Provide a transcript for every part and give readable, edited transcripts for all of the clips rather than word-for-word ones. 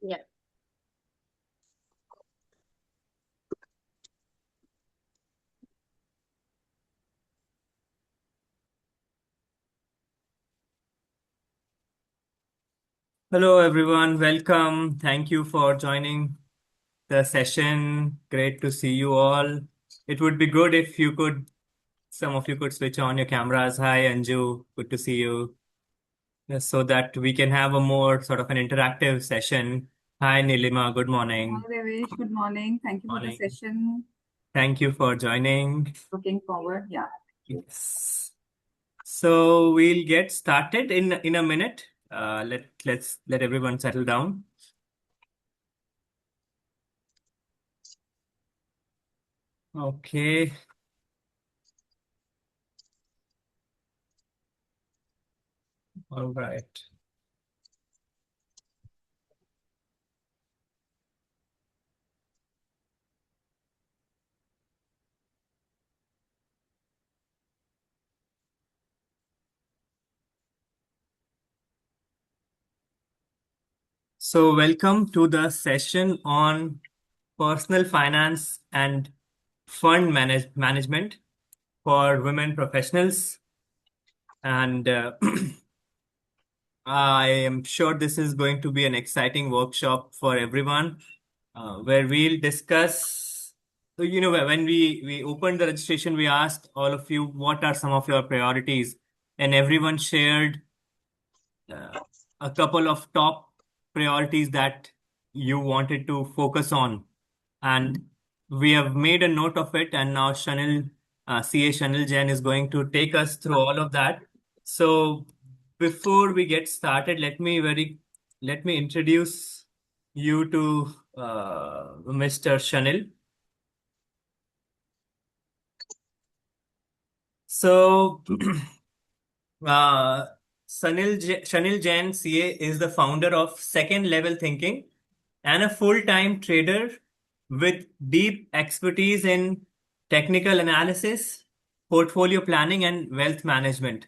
Yeah. Hello, everyone. Welcome. Thank you for joining the session. Great to see you all. It would be good if some of you could switch on your cameras. Hi, Anju. Good to see you. Yes, so that we can have a more sort of an interactive session. Hi, Nilima. Good Hi, morning. Devesh. Good morning. Thank you for the Morning. session. Thank you for joining. Looking forward. Yeah. Yes. So we'll get started in a minute. Let's let everyone settle down. Okay. All right. So, welcome to the session on personal finance and management for women professionals. And I am sure this is going to be an exciting workshop for everyone, where we'll discuss. So, when we opened the registration, we asked all of you what are some of your priorities, and everyone shared uh, a couple of top priorities that you wanted to focus on. And we have made a note of it. And now CA Shanil Jain is going to take us through all of that. So before we get started, let me introduce you to Mr. Shanil. So Uh, Shanil Jain, CA, is the founder of Second Level Thinking and a full-time trader with deep expertise in technical analysis, portfolio planning, and wealth management.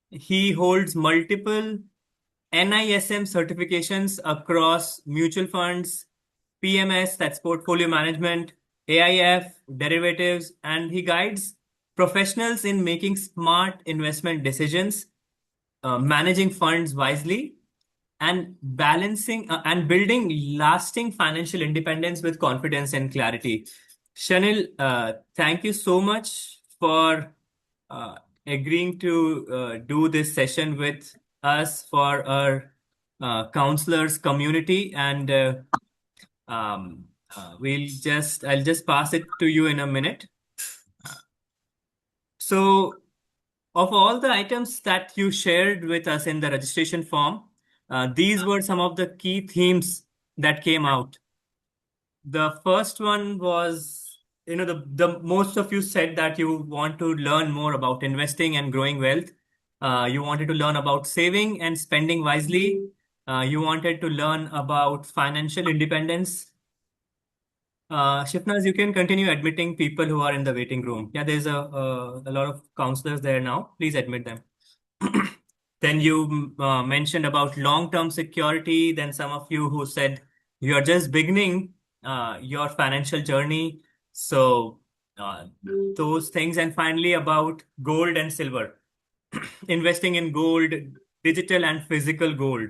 He holds multiple NISM certifications across mutual funds, PMS, that's portfolio management, AIF, derivatives, and he guides professionals in making smart investment decisions, managing funds wisely, and balancing and building lasting financial independence with confidence and clarity. Shanil, thank you so much for uh, agreeing to do this session with us for our counselors community, and I'll just pass it to you in a minute. So, of all the items that you shared with us in the registration form, these were some of the key themes that came out. The first one was, the most of you said that you want to learn more about investing and growing wealth. You wanted to learn about saving and spending wisely. You wanted to learn about financial independence. Shifnaz, you can continue admitting people who are in the waiting room. Yeah, there's a lot of counselors there now. Please admit them. Then you mentioned about long-term security. Then some of you who said you are just beginning your financial journey. So those things. And finally about gold and silver, investing in gold, digital and physical gold.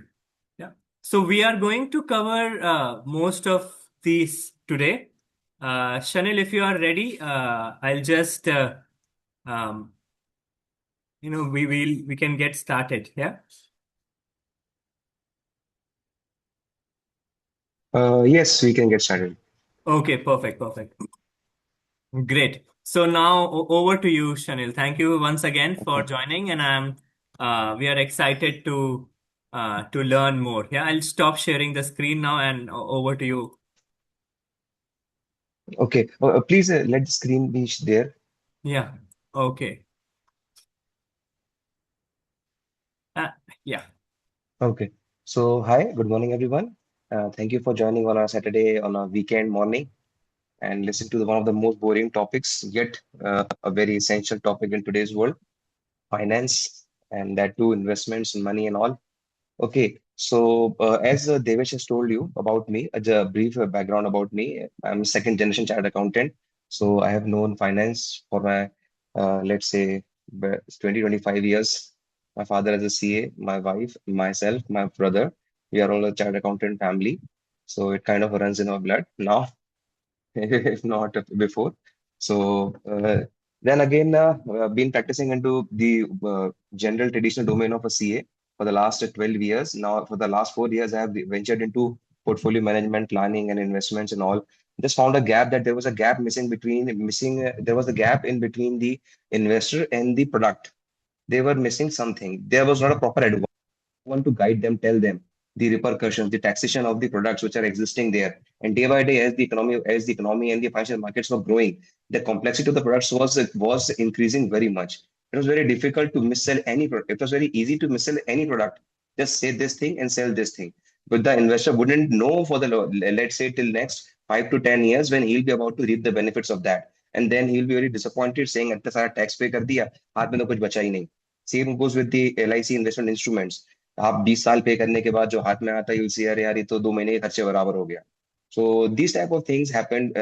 Yeah. So we are going to cover most of these today. Shanil, if you are ready, I'll just um, we can get started. Yeah. Yes, we can get started. Okay, perfect, perfect. Great. So now over to you, Shanil. Thank you once again for Okay. joining, and we are excited to learn more. Yeah, I'll stop sharing the screen now and over to you. Okay. Please let the screen be there. Yeah. Okay. Uh, yeah. Okay. So, hi, good morning, everyone. Thank you for joining on a Saturday on a weekend morning and listen to one of the most boring topics, yet a very essential topic in today's world, finance, and that too investments and money and all. Okay. As Devesh has told you about me, a brief background about me. I'm a second generation chartered accountant. So I have known finance for my, let's say, 20, 25 years. My father is a CA, my wife, myself, my brother. We are all a chartered accountant family. So it kind of runs in our blood now, if not before. Then again, been practicing into the general traditional domain of a CA for the last 12 years. Now, for the last 4 years, I have ventured into portfolio management, planning, and investments and all. Just found a gap that there was a gap there was a gap in between the investor and the product. They were missing something. There was not a proper advice want to guide them, tell them the repercussions, the taxation of the products which are existing there. And day by day, as the economy and the financial markets were growing, the complexity of the products was increasing very much. It was very difficult to missell any product. It was very easy to missell any product. Just say this thing and sell this thing. But the investor wouldn't know for the let's say till next 5 to 10 years when he'll be about to reap the benefits of that. And then he'll be very disappointed saying, "इतना सारा tax pay कर दिया, हाथ में तो कुछ बचा ही नहीं." Same goes with the LIC investment instruments. आप 20 साल पे करने के बाद जो हाथ में आता है यूल सी अरे यार ये तो 2 महीने के खर्चे बराबर हो गया. So these type of things happened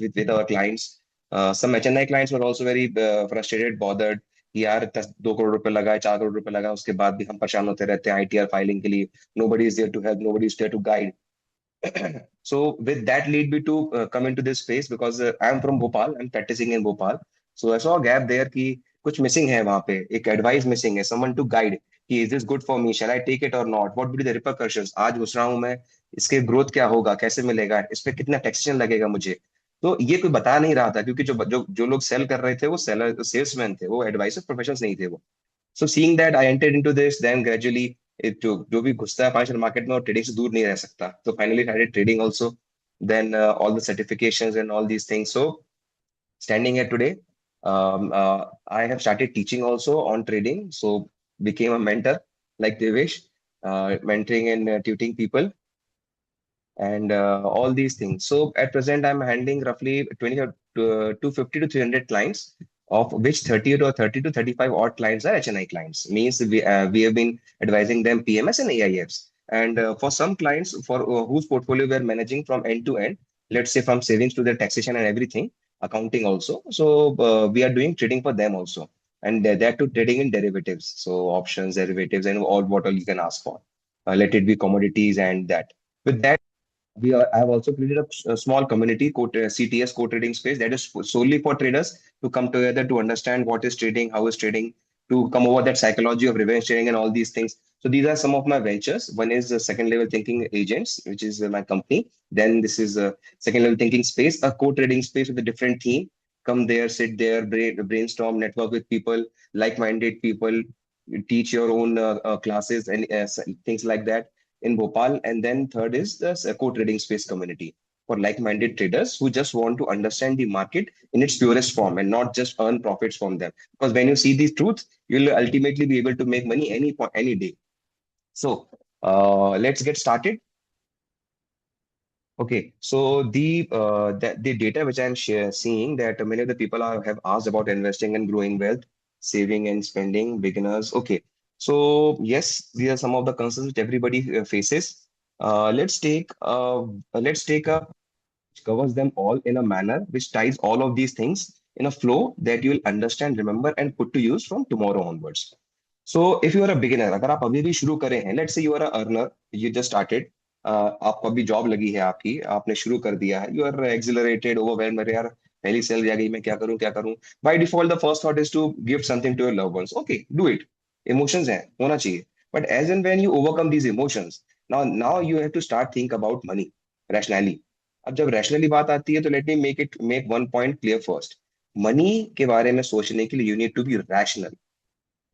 with our clients. Some HNI clients were also very frustrated, bothered कि यार 2 करोड़ रुपए लगाए 4 करोड़ रुपए लगाए उसके बाद भी हम परेशान होते रहते हैं ITR फाइलिंग के लिए. Nobody is there to help, nobody is there to guide. So with that lead me to come into this space because I'm from Bhopal. I'm practicing in Bhopal. So I saw a gap there कि कुछ missing है वहाँ पे, एक advice missing है, someone to guide कि is this good for me, shall I take it or not, what would be the repercussions, आज घुस रहा हूँ मैं, इसके ग्रोथ क्या होगा, कैसे मिलेगा, इस पे कितना टैक्सेशन लगेगा मुझे. तो ये कोई बता नहीं रहा था क्योंकि जो लोग सेल कर रहे थे वो सेल्समैन थे, वो एडवाइसर प्रोफेशनल्स नहीं थे वो. So seeing that I entered into this, then gradually जो भी घुसता है फाइनेंशियल मार्केट में वो ट्रेडिंग से दूर नहीं रह सकता. तो finally started trading also. Then all the certifications and all these things. So standing here today, I have started teaching also on trading. So became a mentor like Devesh, mentoring and tutoring people and all these things. So at present, I'm handling roughly 20 to 250 to 300 clients, of which 30 to 35 odd clients are HNI clients. Means we have been advising them PMS and AIFs. And for some clients for whose portfolio we are managing from end to end, let's say from savings to the taxation and everything, accounting also. So we are doing trading for them also. And that too trading in derivatives. So options, derivatives, and all what all you can ask for. Let it be commodities and that. With that, I have also created a small community CTS co-trading space that is solely for traders to come together to understand what is trading, how is trading, to come over that psychology of revenge trading and all these things. So these are some of my ventures. One is the second level thinking agents, which is my company. Then this is a second level thinking space, a co-trading space with a different theme. Come there, sit there, brainstorm, network with people, like-minded people, teach your own classes and things like that in Bhopal. And then third is the co-trading space community for like-minded traders who just want to understand the market in its purest form and not just earn profits from them. Because when you see these truths, you'll ultimately be able to make money any day. So let's get started. Okay, so the data which I'm seeing that many of the people have asked about investing and growing wealth, saving and spending, beginners. Okay, so yes, these are some of the concerns which everybody faces. Let's take a which covers them all in a manner which ties all of these things in a flow that you will understand, remember, and put to use from tomorrow onwards. So if you are a beginner, अगर आप अभी भी शुरू करें हैं, let's say you are a earner, you just started, आपको अभी job लगी है आपकी, आपने शुरू कर दिया है, you are exhilarated, overwhelmed, अरे यार पहली सैलरी आ गई, मैं क्या करूं. By default the first thought is to give something to your loved ones. Okay, do it. Emotions हैं, होना चाहिए. But as and when you overcome these emotions, now you have to start think about money rationally. अब जब rationally बात आती है तो let me make one point clear first. Money के बारे में सोचने के लिए you need to be rational.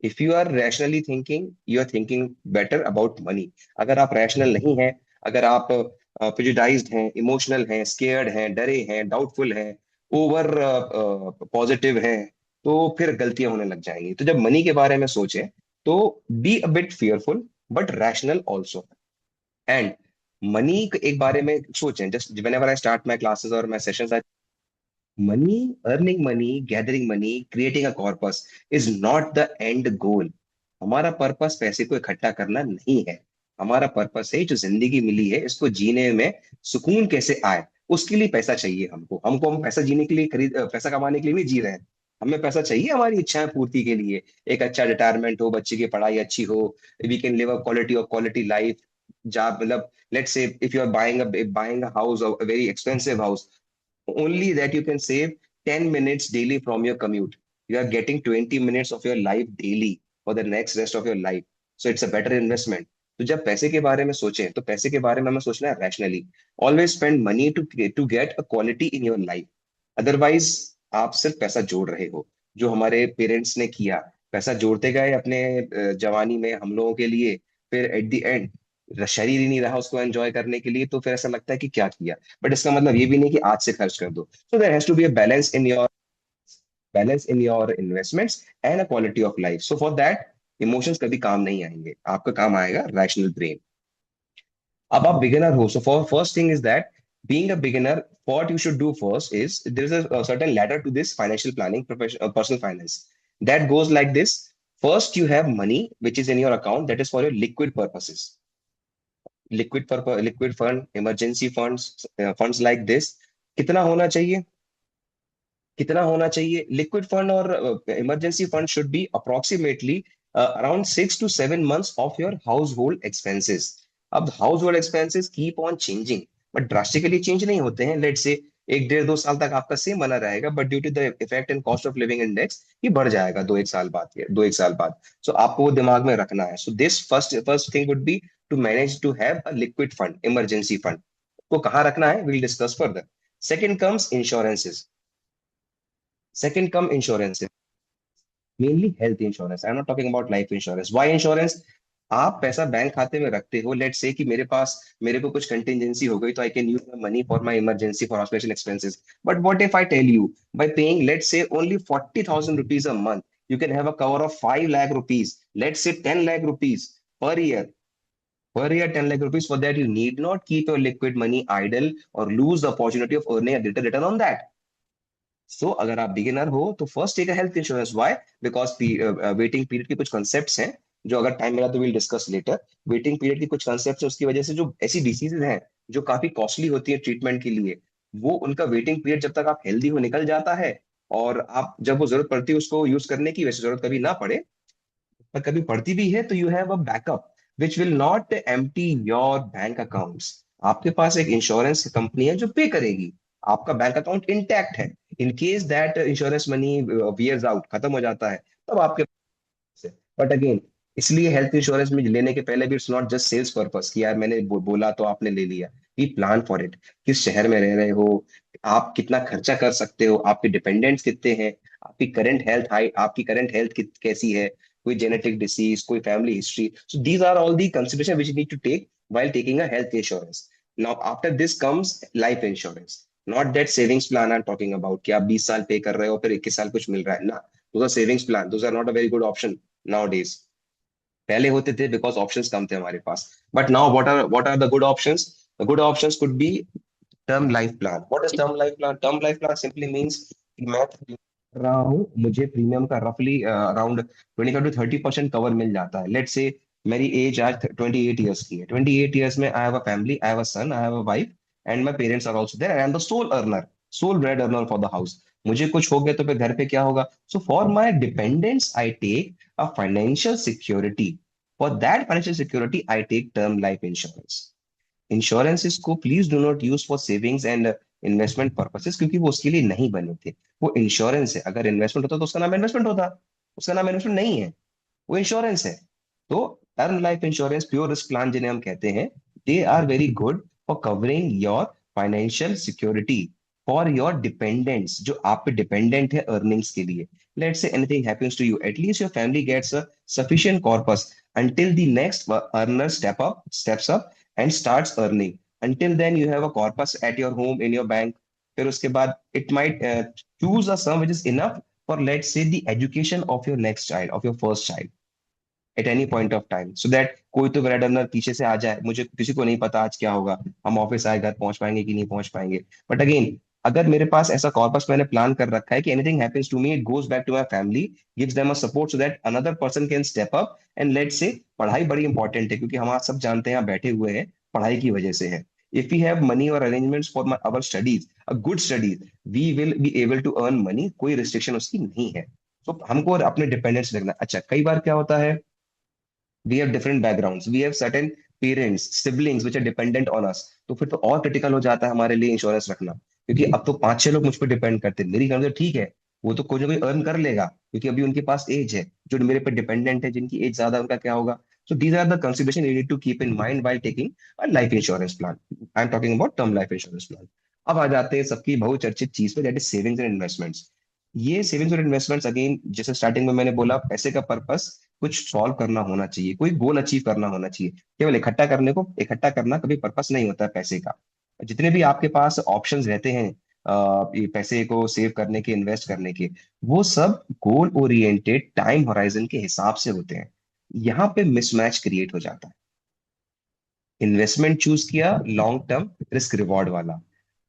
If you are rationally thinking you are thinking better about money. अगर आप रैशनल नहीं हैं, अगर आप प्रेजुडाइज्ड हैं, इमोशनल हैं, स्केयर्ड हैं, डरे हैं, डाउटफुल हैं, ओवर पॉजिटिव हैं, तो फिर गलतियां होने लग जाएंगी. तो जब मनी के बारे में सोचें तो be a bit fearful but rational also. And money एक बारे में सोचें. Just whenever I start my classes or my sessions, money, earning money, gathering money, creating a corpus is not the end goal. हमारा purpose पैसे को इकट्ठा करना नहीं है. हमारा पर्पस है, जो जिंदगी मिली है इसको जीने में सुकून कैसे आए, उसके लिए पैसा चाहिए हमको। हम पैसा जीने के लिए पैसा कमाने के लिए नहीं जी रहे हैं। हमें पैसा चाहिए हमारी इच्छाएं पूर्ति के लिए। एक अच्छा रिटायरमेंट हो, बच्चे की पढ़ाई अच्छी हो, we can live a quality life. जहाँ मतलब let's say if you are buying a house, a very expensive house, only that you can save 10 minutes daily from your commute. You are getting 20 minutes of your life daily for the next rest of your life. So it's a better investment. तो जब पैसे के बारे में सोचें तो पैसे के बारे में हमें सोचना है rationally. Always spend money to get a quality in your life. Otherwise आप सिर्फ पैसा जोड़ रहे हो, जो हमारे पेरेंट्स ने किया। पैसा जोड़ते गए अपने जवानी में हम लोगों के लिए, फिर एट द एंड शरीर ही नहीं रहा उसको एंजॉय करने के लिए, तो फिर ऐसा लगता है कि क्या किया। बट इसका मतलब ये भी नहीं कि आज से खर्च कर दो। So there has to be a balance in your investments and a quality of life. So for that emotions कभी काम नहीं आएंगे, आपका काम आएगा रैशनल ब्रेन। अब आप बिगिनर हो, so for first thing is that being a beginner, what you should do first is there is a certain ladder to this financial planning, personal finance, that goes like this. First, you have money which is in your account, that is for your liquid purposes, liquid fund, emergency funds, funds like this. कितना होना चाहिए? कितना होना चाहिए? Liquid fund और emergency fund should be approximately around 6 to 7 months of your household expenses. अब household expenses keep on changing, but drastically change नहीं होते हैं। लेट से 1 1.5 2 साल तक आपका सेम बना रहेगा, but due to the effect and cost of living index ये बढ़ जाएगा 2 1 साल बाद, 2 1 साल बाद। सो आपको वो दिमाग में रखना है। So this first thing would be to manage to have a liquid fund, emergency fund. को कहाँ रखना है, will discuss further. Second comes insurances. Second come insurance, mainly health insurance. I'm not talking about life insurance. Why insurance? आप पैसा bank खाते में रखते हो, लेट्स से कि मेरे को कुछ कंटिजेंसी हो गई, तो I can use my money for my emergency, for hospital expenses. But what if I tell you, by paying let's say only 40,000 rupees a month, you can have a cover of 5 lakh rupees, let's say 10 lakh rupees per year. Per year 10 lakh rupees. For that you need not keep your liquid money idle or lose the opportunity of earning a greater return on that. सो अगर आप beginner हो तो first take a health insurance. Why? Because waiting period के कुछ concepts हैं, जो अगर टाइम मिला तो will discuss later. Waiting period के कुछ कंसेप्ट्स हैं, उसकी वजह से जो ऐसी डिसीजेज हैं जो काफी कॉस्टली होती है ट्रीटमेंट के लिए, वो उनका वेटिंग पीरियड जब तक आप हेल्दी हो निकल जाता है, और आप जब वो जरूरत पड़ती है उसको यूज करने की, वैसे जरूरत कभी ना पड़े, पर कभी पड़ती भी है, तो you have a backup which will not empty your bank accounts. आपके पास एक इंश्योरेंस कंपनी है जो पे करेगी, आपका बैंक अकाउंट इंटैक्ट है। In case that insurance money wears out, खत्म हो जाता है, तब आपके से। बट अगेन, इसलिए हेल्थ इंश्योरेंस में लेने के पहले भी it's not just sales purpose कि यार मैंने बोला तो आपने ले लिया। We plan for it. किस शहर में रह रहे हो, आप कितना खर्चा कर सकते हो, आपके डिपेंडेंट्स कितने हैं, आपकी करंट हेल्थ कैसी है, कोई जेनेटिक डिसीज, कोई family history. So these are all the consideration which need to take while taking a health insurance. Now, after this comes life insurance. Not that savings plan I'm talking about कि आप 20 साल पे कर रहे हो फिर 21 साल कुछ मिल रहा है ना। Those are savings plan. Those are not a very good option nowadays. पहले होते थे बिकॉज ऑप्शंस कम थे हमारे पास। But now what are the good options? The good options could be term life plan. What is term life plan? Term life plan simply means कि मैं कर रहा हूँ, मुझे प्रीमियम का रफली अराउंड 25 to 30% कवर मिल जाता है। लेट्स से मेरी एज आज 28 ईयर्स की है। 28 ईयर्स में I have a family, I have a son, I have a wife, and my parents are also there, I am the sole earner, sole bread earner for the house. मुझे कुछ हो गया तो फिर घर पे क्या होगा? So for my dependents I take a financial security. For that financial security, I take term life insurance. Insurances को please do not use for savings and investment purposes, क्योंकि वो उसके लिए नहीं बने थे। वो इंश्योरेंस है। अगर इन्वेस्टमेंट होता तो उसका नाम इन्वेस्टमेंट होता, उसका नाम इन्वेस्टमेंट नहीं है, वो इंश्योरेंस है। तो term life insurance, pure risk plan जिन्हें हम कहते हैं, they are very good for covering your financial security for your dependents, जो आप पे डिपेंडेंट है अर्निंग्स के लिए। Let's say anything happens to you, at least your family gets a sufficient corpus until the next earner steps up and starts earning. Until then you have a corpus at your home in your bank. फिर उसके बाद it might choose a sum which is enough for, let's say, the education of your next child, of your first child, at any point of time, so that कोई तो मेरा runner पीछे से आ जाए, मुझे किसी को नहीं पता आज क्या होगा, हम ऑफिस आए, घर पहुंच पाएंगे कि नहीं पहुंच पाएंगे। बट अगेन, अगर मेरे पास ऐसा कॉर्पस मैंने प्लान कर रखा है कि anything happens to me, it goes back to my family, gives them a support, so that another person can step up and let's say पढ़ाई बड़ी इंपॉर्टेंट है, क्योंकि हम आज सब जानते हैं यहाँ बैठे हुए हैं पढ़ाई की वजह से है। इफ वी हैव मनी और arrangements for our studies, a good studies, we will be able to earn money, कोई रिस्ट्रिक्शन उसकी नहीं है। तो हमको और अपने डिपेंडेंस रखना। अच्छा, कई बार क्या होता है, we have different backgrounds, we have certain parents, siblings which are dependent on us, तो फिर तो और क्रिटिकल हो जाता है हमारे लिए इंश्योरेंस रखना, क्योंकि अब तो 5-6 लोग मुझ पर डिपेंड करते हैं। मेरी फैमिली तो ठीक है, वो तो कोई ना कोई अर्न कर लेगा, क्योंकि अभी उनके पास एज है। जो मेरे पे डिपेंडेंट है, जिनकी एज ज्यादा है, उनका क्या होगा? So these are the consideration you need to keep in mind while taking a life insurance plan. I am talking about term life insurance plan. अब आ जाते हैं सबकी बहुचर्चित चीज पे, that is savings and investments. ये सेविंग्स और इन्वेस्टमेंट्स, अगेन जैसे स्टार्टिंग में मैंने बोला, पैसे का पर्पस कुछ सॉल्व करना होना चाहिए, कोई गोल अचीव करना होना चाहिए। केवल इकट्ठा करना कभी पर्पस नहीं होता है पैसे का। जितने भी आपके पास ऑप्शंस रहते हैं ये पैसे को सेव करने के, इन्वेस्ट करने के, वो सब गोल ओरिएंटेड टाइम होराइजन के हिसाब से होते हैं। यहाँ पे मिसमैच क्रिएट हो जाता है। इन्वेस्टमेंट चूज किया लॉन्ग टर्म रिस्क रिवॉर्ड वाला,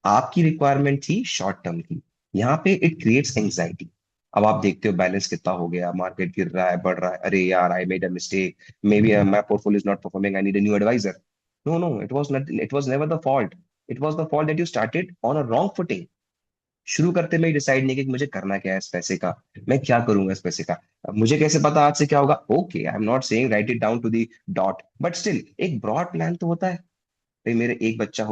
आपकी रिक्वायरमेंट थी शॉर्ट टर्म की, यहाँ पे इट क्रिएट्स एंग्जाइटी। अब आप देखते हो बैलेंस कितना हो गया, मार्केट गिर रहा है, बढ़ रहा है, अरे यार I made a mistake, maybe my portfolio is not performing, I need a new advisor. No no, it was not, it was never the fault, it was the fault that you started on a wrong footing. शुरू करते में decide नहीं कि मुझे करना क्या है इस पैसे का, मैं क्या करूंगा इस पैसे का, अब मुझे कैसे पता आज से क्या होगा? Okay, I am not saying right it down to the dot, but still एक ब्रॉड प्लान तो होता है। भाई मेरे एक बच्चा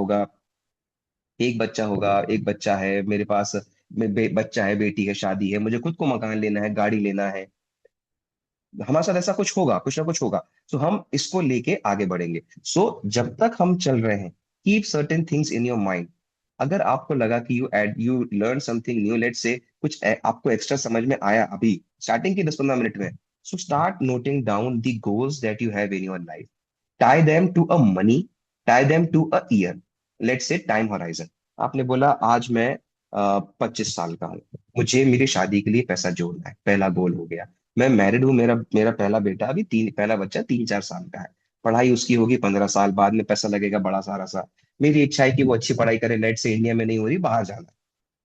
है मेरे पास, बच्चा है, बेटी है, शादी है, मुझे खुद को मकान लेना है, गाड़ी लेना है, हमारे साथ ऐसा कुछ होगा, कुछ ना कुछ होगा। सो हम इसको लेके आगे बढ़ेंगे। सो जब तक हम चल रहे हैं, keep certain things in your mind. अगर आपको लगा कि you learn something new, let say कुछ आपको एक्स्ट्रा समझ में आया अभी स्टार्टिंग के 10-15 मिनट में, so start noting down the goals that you have in your life. Tie them to a money, tie them to a year, let say time horizon. आपने बोला आज मैं 25 साल का हूँ, मुझे मेरी शादी के लिए पैसा जोड़ना है, पहला गोल हो गया। मैं मैरिड हूँ, मेरा मेरा पहला बेटा अभी पहला बच्चा 3-4 साल का है, पढ़ाई उसकी होगी 15 साल बाद में, पैसा लगेगा बड़ा सारा सा। मेरी इच्छा है कि वो अच्छी पढ़ाई करे, लेट से इंडिया में नहीं हो रही, बाहर जाना है,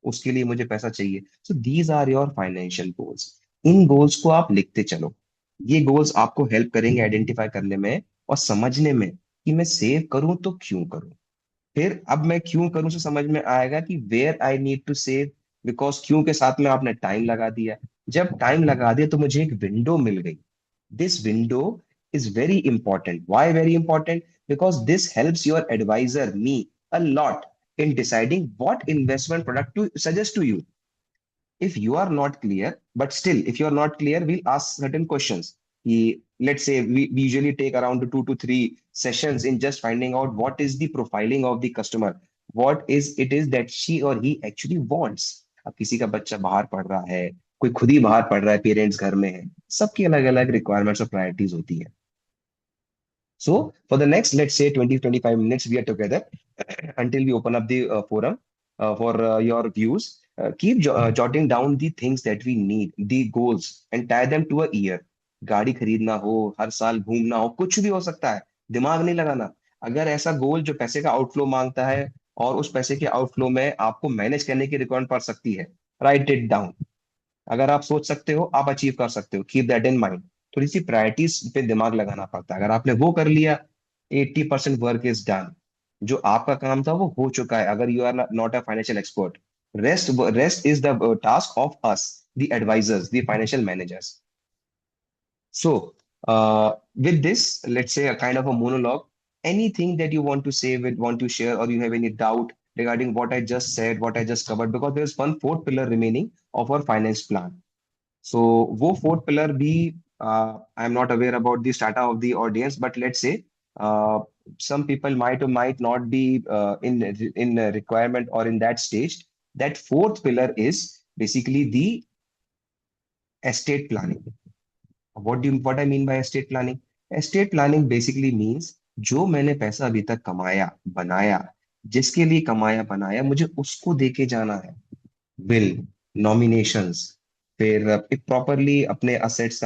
उसके लिए मुझे पैसा चाहिए। So these are your financial goals. इन गोल्स को आप लिखते चलो। ये गोल्स आपको हेल्प करेंगे आइडेंटिफाई करने में और समझने में कि मैं सेव करूं तो क्यों करूं। फिर अब मैं क्यों करूं से समझ में आएगा कि where I need to save, because क्यों के साथ में आपने टाइम लगा दिया। जब टाइम लगा दिया तो मुझे एक विंडो मिल गई। This window is very important. Why very important? Because this helps your advisor me a lot in deciding what investment product to suggest to you. If you are not clear, but still, if you are not clear, we'll ask certain questions. Let's say we usually take around 2 to 3 sessions in just finding out what is the profiling of the customer, what is it is that she or he actually wants. अब किसी का बच्चा बाहर पढ़ रहा है, कोई खुद ही बाहर पढ़ रहा है, पेरेंट्स घर में है, सबकी अलग अलग रिक्वायरमेंट्स और प्रायोरिटीज होती है। So for the next, let's say 20-25 minutes, we are together until we open up the forum for your views. Keep jotting down the things that we need, the goals, and tie them to a year. गाड़ी खरीदना हो, हर साल घूमना हो, कुछ भी हो सकता है, दिमाग नहीं लगाना। अगर ऐसा गोल जो पैसे का आउटफ्लो मांगता है और उस पैसे के आउटफ्लो में आपको मैनेज करने की रिक्वायरमेंट पड़ सकती है, राइट इट डाउन। अगर आप सोच सकते हो, आप अचीव कर सकते हो, कीप दैट इन माइंड। थोड़ी सी प्रायोरिटीज पे दिमाग लगाना पड़ता है। अगर आपने वो कर लिया, 80% वर्क इज डन। जो आपका काम था वो हो चुका है, अगर you are not a financial expert. Rest is the task of us, the advisors, the financial managers. So, with this, let's say a kind of a monologue, anything that you want to say, want to share, or you have any doubt regarding what I just said, what I just covered, because there's one fourth pillar remaining of our finance plan. So, वो fourth pillar भी, I'm not aware about the strata of the audience, but let's say uh, some people might or might not be in requirement or in that stage. That fourth pillar is basically the estate planning. What I mean by estate planning? Estate planning basically means जो मैंने पैसा अभी तक कमाया बनाया, जिसके लिए कमाया बनाया, मुझे उसको देके जाना है। विल, नॉमिनेशंस, फिर एक प्रॉपरली अपने असेट्स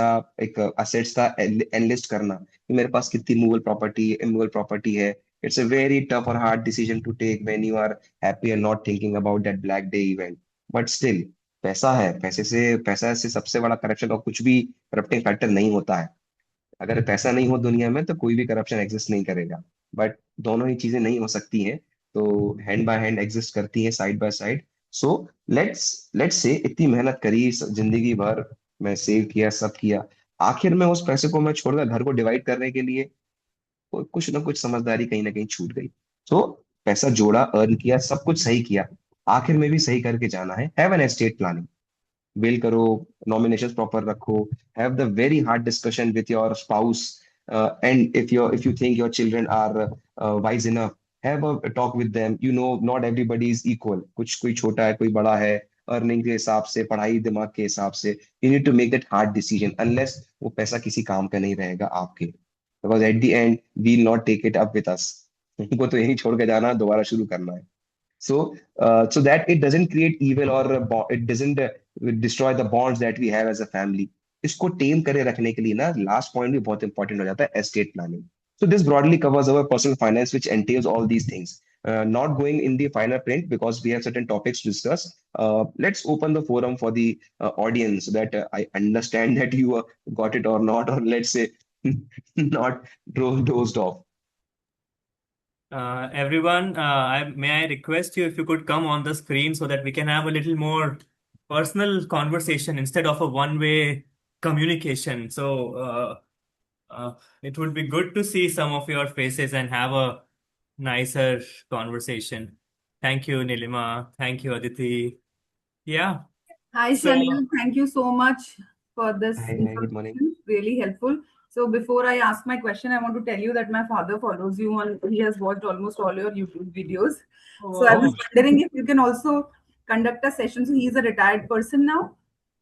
का एनलिस्ट करना कि मेरे पास कितनी मूवेबल प्रॉपर्टी, इमूवेबल प्रॉपर्टी है। इट्स अ वेरी टफ और hard decision to take when you are happy and not thinking about that black day event. But still, पैसा है, पैसे से सबसे बड़ा करप्शन और कुछ भी करप्टिंग फैक्टर नहीं होता है। अगर पैसा नहीं हो दुनिया में तो कोई भी करप्शन एग्जिस्ट नहीं करेगा, बट दोनों ही चीजें नहीं हो सकती हैं, तो हैंड बाय हैंड एग्जिस्ट करती हैं, side by side. So let's say इतनी मेहनत करी जिंदगी भर, मैं सेव किया, सब किया, आखिर में उस पैसे को मैं छोड़कर घर को डिवाइड करने के लिए कुछ ना कुछ समझदारी कहीं ना कहीं छूट गई। तो पैसा जोड़ा, अर्न किया, सब कुछ सही किया, आखिर में भी सही करके जाना है। Have an estate planning, bill करो, नॉमिनेशंस प्रॉपर रखो, have the very hard discussion with your spouse, and if you think your children are wise enough, have a talk with them. You know, not everybody is equal, कुछ कोई छोटा है, कोई बड़ा है, earning के हिसाब से, पढ़ाई दिमाग के हिसाब से, you need to make that hard decision, unless वो पैसा किसी काम का नहीं रहेगा आपके, because at the end we'll not take it up with us। उनको तो यही छोड़ के जाना, दोबारा शुरू करना है। So that it doesn't create evil, or it doesn't destroy the bonds that we have as a family। इसको टेम करे रखने के लिए ना, लास्ट पॉइंट भी बहुत इंपॉर्टेंट हो जाता है, estate planning. So this broadly covers our personal finance, which entails all these things. Not going in the finer print because we have certain topics to discuss. Let's open the forum for the audience, so that I understand that you got it or not, or let's say not dozed off. Everyone, may I request you if you could come on the screen so that we can have a little more personal conversation instead of a one-way communication. So it would be good to see some of your faces and have a nicer conversation. Thank you, Nilima. Thank you, Aditi. Yeah. Hi, So, Shanil. Thank you so much for this Hi, hi, good morning. information. Really helpful. So before I ask my question, I want to tell you that my father follows you on, he has watched almost all your YouTube videos. So I was oh, wondering if you can also conduct a session. So he's a retired person now.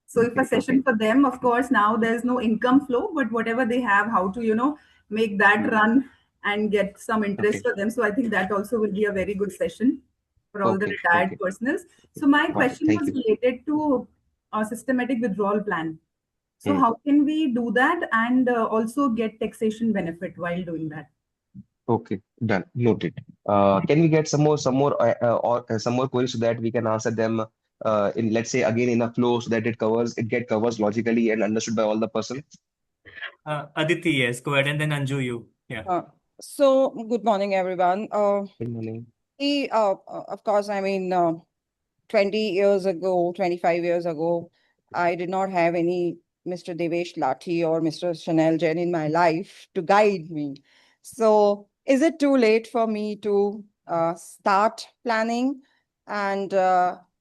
So if a Okay, session okay, for them, of course, now there's no income flow, but whatever they have, how to, make that run and get some interest okay, for them. So I think that also will be a very good session for all the okay, retired okay. personals. So my Got it. question Thank was you. related to a systematic withdrawal plan. So Hmm. how can we do that and also get taxation benefit while doing that? Okay, done. Noted. Can we get some more queries so that we can answer them in, let's say, again in a flow, so that it covers logically and understood by all the person. Aditi, yes, go ahead, and then Anju, you. Yeah. Uh, so, good morning, everyone. Good morning. Of course, I mean, 20 years ago, 25 years ago, I did not have any Mr. Devesh Lathi or Mr. Chanel Jain in my life to guide me. So, is it too late for me to start planning? And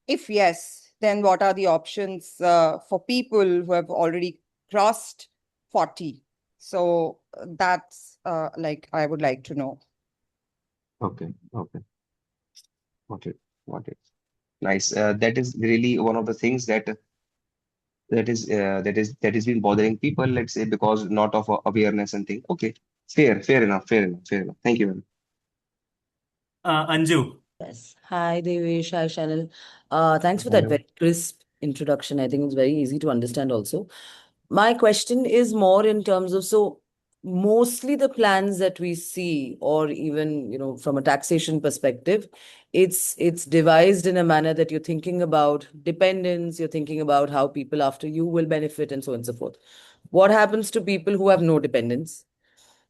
if yes, then what are the options for people who have already crossed 40? So, that's like I would like to know. Okay, okay. Got it. Got it. Nice. That is really one of the things that is been bothering people, let's say, because not of awareness and thing. Okay. Fair enough. Fair enough. Fair enough. Thank you, ma'am. Anju. Yes. Hi, Devesh. Hi, Chanel. Thanks for that Hello. very crisp introduction. I think it's very easy to understand also. My question is more in terms of, so mostly the plans that we see, or even, from a taxation perspective, it's devised in a manner that you're thinking about dependence, you're thinking about how people after you will benefit, and so on and so forth. What happens to people who have no dependence?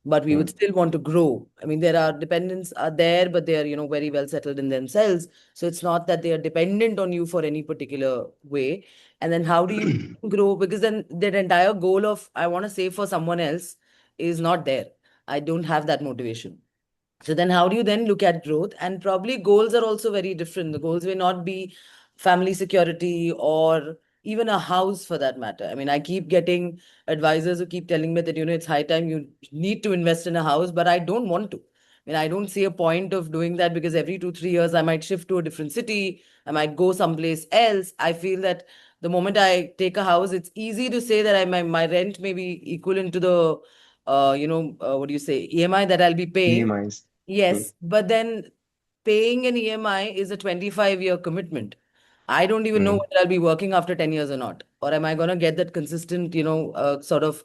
But we would Hmm. still want to grow. I mean, there are dependents are there, but they are, very well settled in themselves. So it's not that they are dependent on you for any particular way. And then how do you grow? Because then that entire goal of I want to save for someone else is not there. I don't have that motivation. So then how do you then look at growth? And probably goals are also very different. The goals may not be family security or even a house for that matter. I mean, I keep getting advisors who keep telling me that, it's high time you need to invest in a house, but I don't want to. I mean, I don't see a point of doing that because every 2, 3 years I might shift to a different city. I might go someplace else. I feel that the moment I take a house, it's easy to say that my rent may be equivalent to the what do you say, EMI that I'll be paying. EMIs. Hmm. Yes, but then paying an EMI is a 25-year commitment. I don't even know Hmm. whether I'll be working after 10 years or not. Or am I going to get that consistent, sort of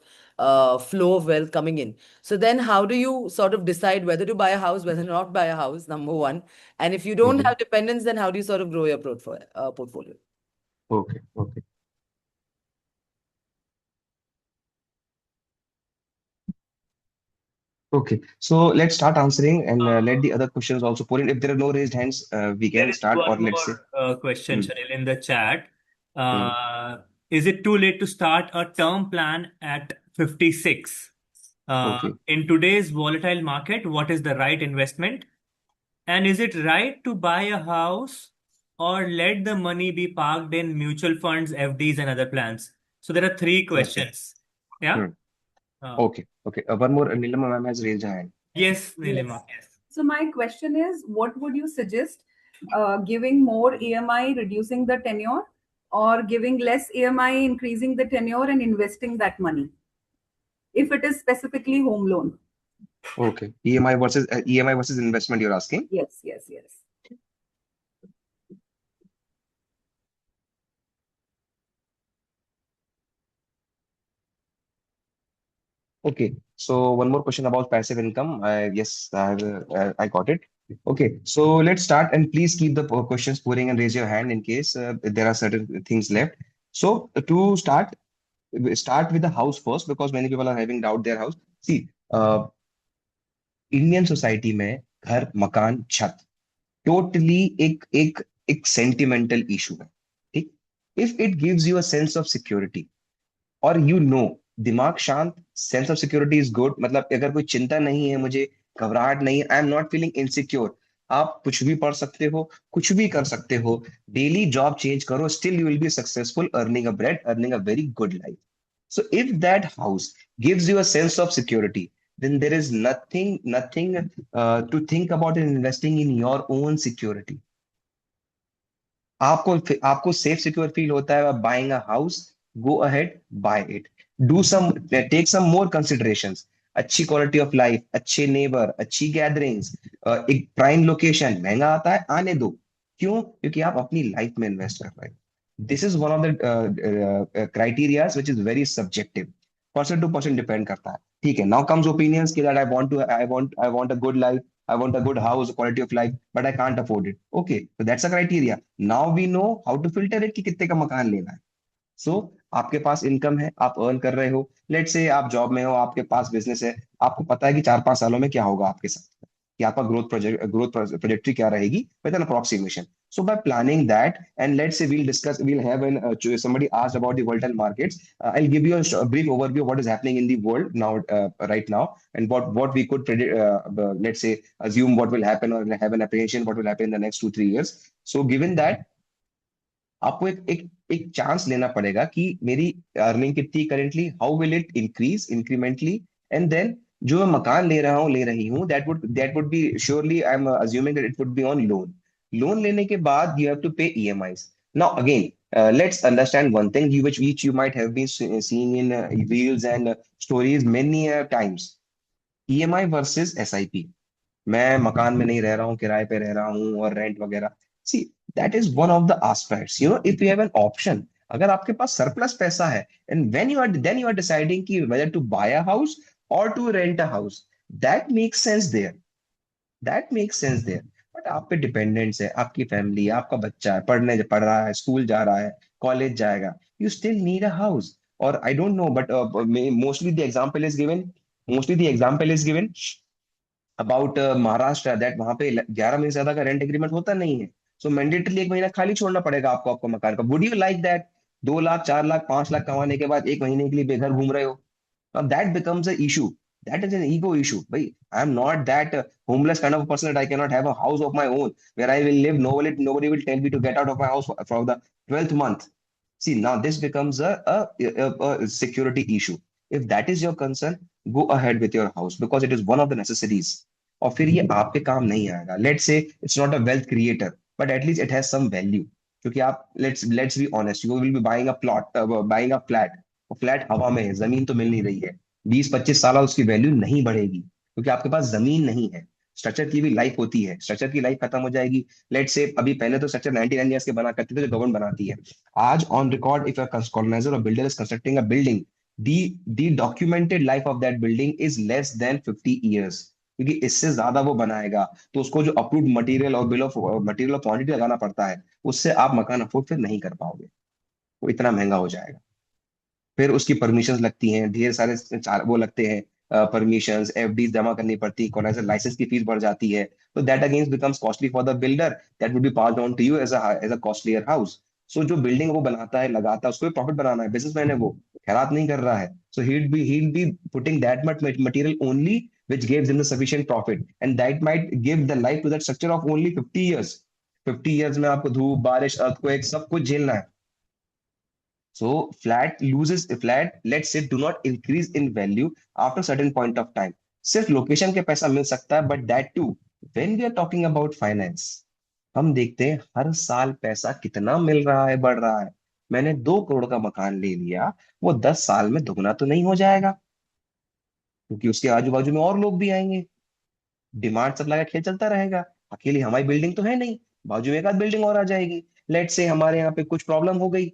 flow of wealth coming in? So then how do you sort of decide whether to buy a house, whether not buy a house, number one? And if you don't Hmm. have dependents, then how do you sort of grow your portfolio? Okay. Okay. Okay, so let's start answering and let the other questions also pour in. If there are no raised hands, we There can is start, or one let's say. more question, Hmm, Shanil, in the chat. hmm, Uh, is it too late to start a term plan at 56? okay, In today's volatile market, what is the right investment? And is it right to buy a house or let the money be parked in mutual funds, FDs, and other plans? So there are three okay. questions. Yeah. Hmm, Uh, okay, okay. One more, Nilima ma'am has raised her hand. yes, Yes. Nilima. Yes. So my question is, what would you suggest? Giving more EMI, reducing the tenure, or giving less EMI, increasing the tenure and investing that money? If it is specifically home loan. Okay, EMI versus investment, you're asking. Yes, yes, yes. Okay, so one more question about passive income. Yes, I got it. Okay, so let's start, and please keep the questions pouring and raise your hand in case there are certain things left. So to start, start with the house first because many people are having doubt their house. See, Indian society में घर मकान छत totally एक sentimental issue है, ठीक। If it gives you a sense of security और you know, दिमाग शांत, sense of security is good, मतलब अगर कोई चिंता नहीं है मुझे, घबराहट नहीं है, आई एम नॉट फीलिंग इनसिक्योर, आप कुछ भी पढ़ सकते हो, कुछ भी कर सकते हो, डेली जॉब चेंज करो, still you will be successful, earning a bread, earning a very good life. So if that house gives you a sense of security, then there is nothing to think about in investing in your own security. आपको safe secure feel होता है buying a house, go ahead, buy it, do some, take some more considerations, अच्छी quality of life, अच्छे neighbour, अच्छी gatherings, एक prime location, महंगा आता है आने दो, क्यों? क्योंकि आप अपनी लाइफ में इन्वेस्ट कर रहे हो। This is one of the criterias which is very subjective, person to person depend करता है। ठीक है, नाउ कम्स ओपिनियंस कि that I want a good life, I want a good house, quality of life, but I can't afford it. Okay, so that's a criteria. Now we know how to filter it कि कितने का मकान लेना है। सो आपके पास income है, आप earn कर रहे हो, लेट से आप जॉब में हो, आपके पास बिजनेस है, आपको पता है कि 4-5 सालों में क्या होगा आपके साथ, कि आपका ग्रोथ प्रोजेक्ट्री क्या रहेगी with an approximation. So by planning that, and let's say we'll have somebody asked about the volatile markets. I'll give you a brief overview of what is happening in the world now, right now, and what we could predict, let's say assume what will happen, or have an apprehension what will happen in the next 2-3 years. So given that, आपको एक chance लेना पड़ेगा कि मेरी earning कितनी currently, how will it increase incrementally, and then जो मैं मकान ले रहा हूँ ले रही हूँ, that would be surely, I am assuming that it would be on loan. Loan लेने के बाद you have to pay EMIs. Now again, let's understand one thing, which you might have been seeing in reels and stories many times, EMI versus SIP। मैं मकान में नहीं रह रहा हूँ, किराए पे रह रहा हूँ और रेंट वगैरह। See, that is one of the aspects, if you have an option, अगर आपके पास सरप्लस पैसा है, and when you are deciding कि whether to buy a house और to rent a house, that makes sense there, that makes sense there. But आप पे dependents है, आपकी फैमिली, आपका बच्चा है, पढ़ रहा है, स्कूल जा रहा है, कॉलेज जाएगा, you still need a house. और I don't know, but mostly the example is given, mostly the example is given about Maharashtra, that वहां पे 11 महीने से ज्यादा का रेंट एग्रीमेंट होता नहीं है। सो मैंडेटली 1 महीना खाली छोड़ना पड़ेगा आपको, आपको मकान का। Would you like that 2 lakh 4 lakh 5 lakh कमाने के बाद 1 महीने के लिए बेघर घूम रहे हो? Now that becomes an issue. That is an ego issue. Bhai, I'm not that homeless kind of a person that I cannot have a house of my own where I will live. Nobody will tell me to get out of my house for the 12th month. See, now this becomes a security issue. If that is your concern, go ahead with your house because it is one of the necessities. और फिर ये आपके काम नहीं आएगा। Let's say it's not a wealth creator, but at least it has some value. क्योंकि आप let's be honest, you will be buying a buying a flat. वो फ्लैट हवा में है, जमीन तो मिल नहीं रही है। 20-25 साल उसकी वैल्यू नहीं बढ़ेगी क्योंकि आपके पास जमीन नहीं है। स्ट्रक्चर की भी लाइफ होती है, स्ट्रक्चर की लाइफ खत्म हो जाएगी। लेट से अभी पहले तो स्ट्रक्चर 99 ईयर्स के बना करते थे जो गवर्नमेंट बनाती है। आज on record, if a coloniser और builder is constructing a building, the documented life of that building is less than 50 years, क्योंकि इससे ज्यादा वो बनाएगा तो उसको जो अप्रूव्ड मटेरियल और bill of material of quantity लगाना पड़ता है, उससे आप मकान अफोर्ड फिर नहीं कर पाओगे, वो इतना महंगा हो जाएगा। फिर उसकी परमिशन लगती हैं, ढेर सारे वो लगते हैं, परमिशंस, एफडी जमा करनी पड़ती है, इक्वलाइजर लाइसेंस की फीस बढ़ जाती है, तो that against becomes costly for the builder, that would be passed on to you as a costlier house. So जो बिल्डिंग वो बनाता है, लगाता है, उसको भी प्रॉफिट बनाना है, बिजनेसमैन है वो, खैरात नहीं कर रहा है। सो he'll be putting that much material only which gives him the sufficient profit, and that might give the life to that structure of only 50 years। 50 years में आपको धूप, बारिश, earthquake सब कुछ झेलना है। So flat let's say do not increase in value after certain point of time। सिर्फ location के पैसा मिल सकता है, but that too when we are talking about finance, हम देखते हैं हर साल पैसा कितना मिल रहा है, बढ़ रहा है। मैंने 2 करोड़ का मकान ले लिया, वो 10 साल में दुगना तो नहीं हो जाएगा, क्योंकि उसके आजू बाजू में और लोग भी आएंगे, डिमांड सप्लाई का खेल चलता रहेगा। अकेली हमारी बिल्डिंग तो है नहीं, बाजू में एक आध बिल्डिंग और आ जाएगी। लेट से हमारे यहाँ पे कुछ प्रॉब्लम हो गई,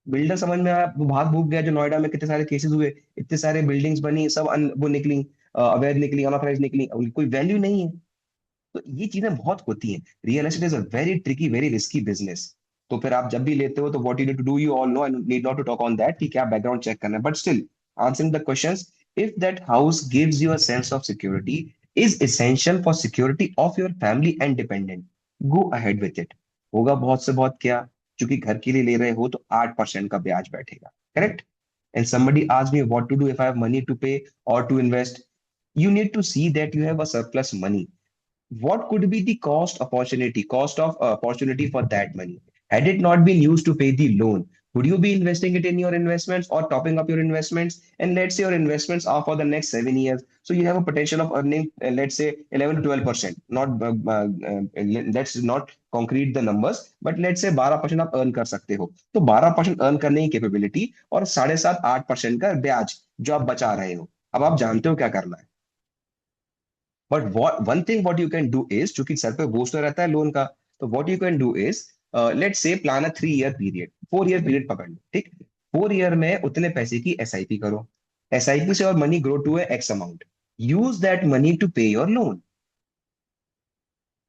बिल्डर समझ में आया, वो भाग भूग गया, जो नोएडा में कितने सारे केसेस हुए, इतने सारे बिल्डिंग्स बनी, सब वो निकली, अवैध निकली, अनऑथराइज निकली, उनकी कोई वैल्यू नहीं है। तो ये चीजें बहुत होती हैं। Real estate is a very tricky, very risky business. तो फिर आप जब भी लेते हो तो what you need to do, you all know, I need not to talk on that कि क्या बैकग्राउंड चेक करना है, but still answering the questions, if that house gives you a sense of security, is essential for security of your family and dependent, go ahead with it. होगा बहुत से बहुत क्या, क्योंकि घर के लिए ले रहे हो तो 8% का ब्याज बैठेगा, correct. And somebody asked me what to do if I have money to pay or to invest, you need to see that you have a surplus money. What could be the cost of opportunity for that money? Had it not been used to pay the loan, would you be investing it in your investments or topping up your investments? And let's say your investments are for the next 7 years, so you have a potential of earning, let's say 11 to 12%. Not let's not concrete the numbers, but let's say 12% आप earn कर सकते हो। तो 12% earn करने की capability और 7.5-8% का ब्याज जो आप बचा रहे हो, अब आप जानते हो क्या करना है। But one thing what you can do is, चूंकि सर पे बोझ तो रहता है लोन का, तो what you can do is, let's say plan a 3 year period, 4 year period पकड़ लो, ठीक। 4 ईयर में उतने पैसे की एसआईपी करो, एसआईपी से और money grow to X amount, use that money to pay your loan.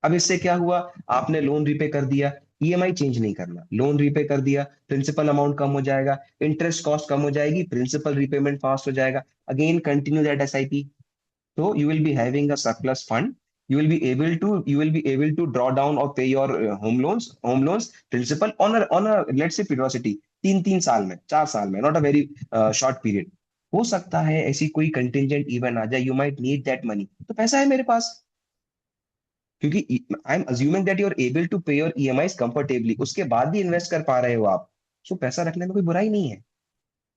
अब इससे क्या हुआ, आपने लोन रिपे कर दिया, ईएमआई चेंज नहीं करना, लोन रिपे कर दिया, प्रिंसिपल अमाउंट कम हो जाएगा, इंटरेस्ट कॉस्ट कम हो जाएगी, प्रिंसिपल रिपेमेंट फास्ट हो जाएगा, again continue that SIP. So you will be having a surplus fund. You will be able to draw down or pay your home loans principal on a let's say periodicity, 3 3 साल में, 4 साल में, not a very short period। हो सकता है ऐसी कोई contingent event आ जाए, you might need that money, तो पैसा है मेरे पास, क्योंकि I am assuming that you are able to pay your EMI comfortably, उसके बाद भी इन्वेस्ट कर पा रहे हो आप। सो पैसा रखने में कोई बुराई नहीं है।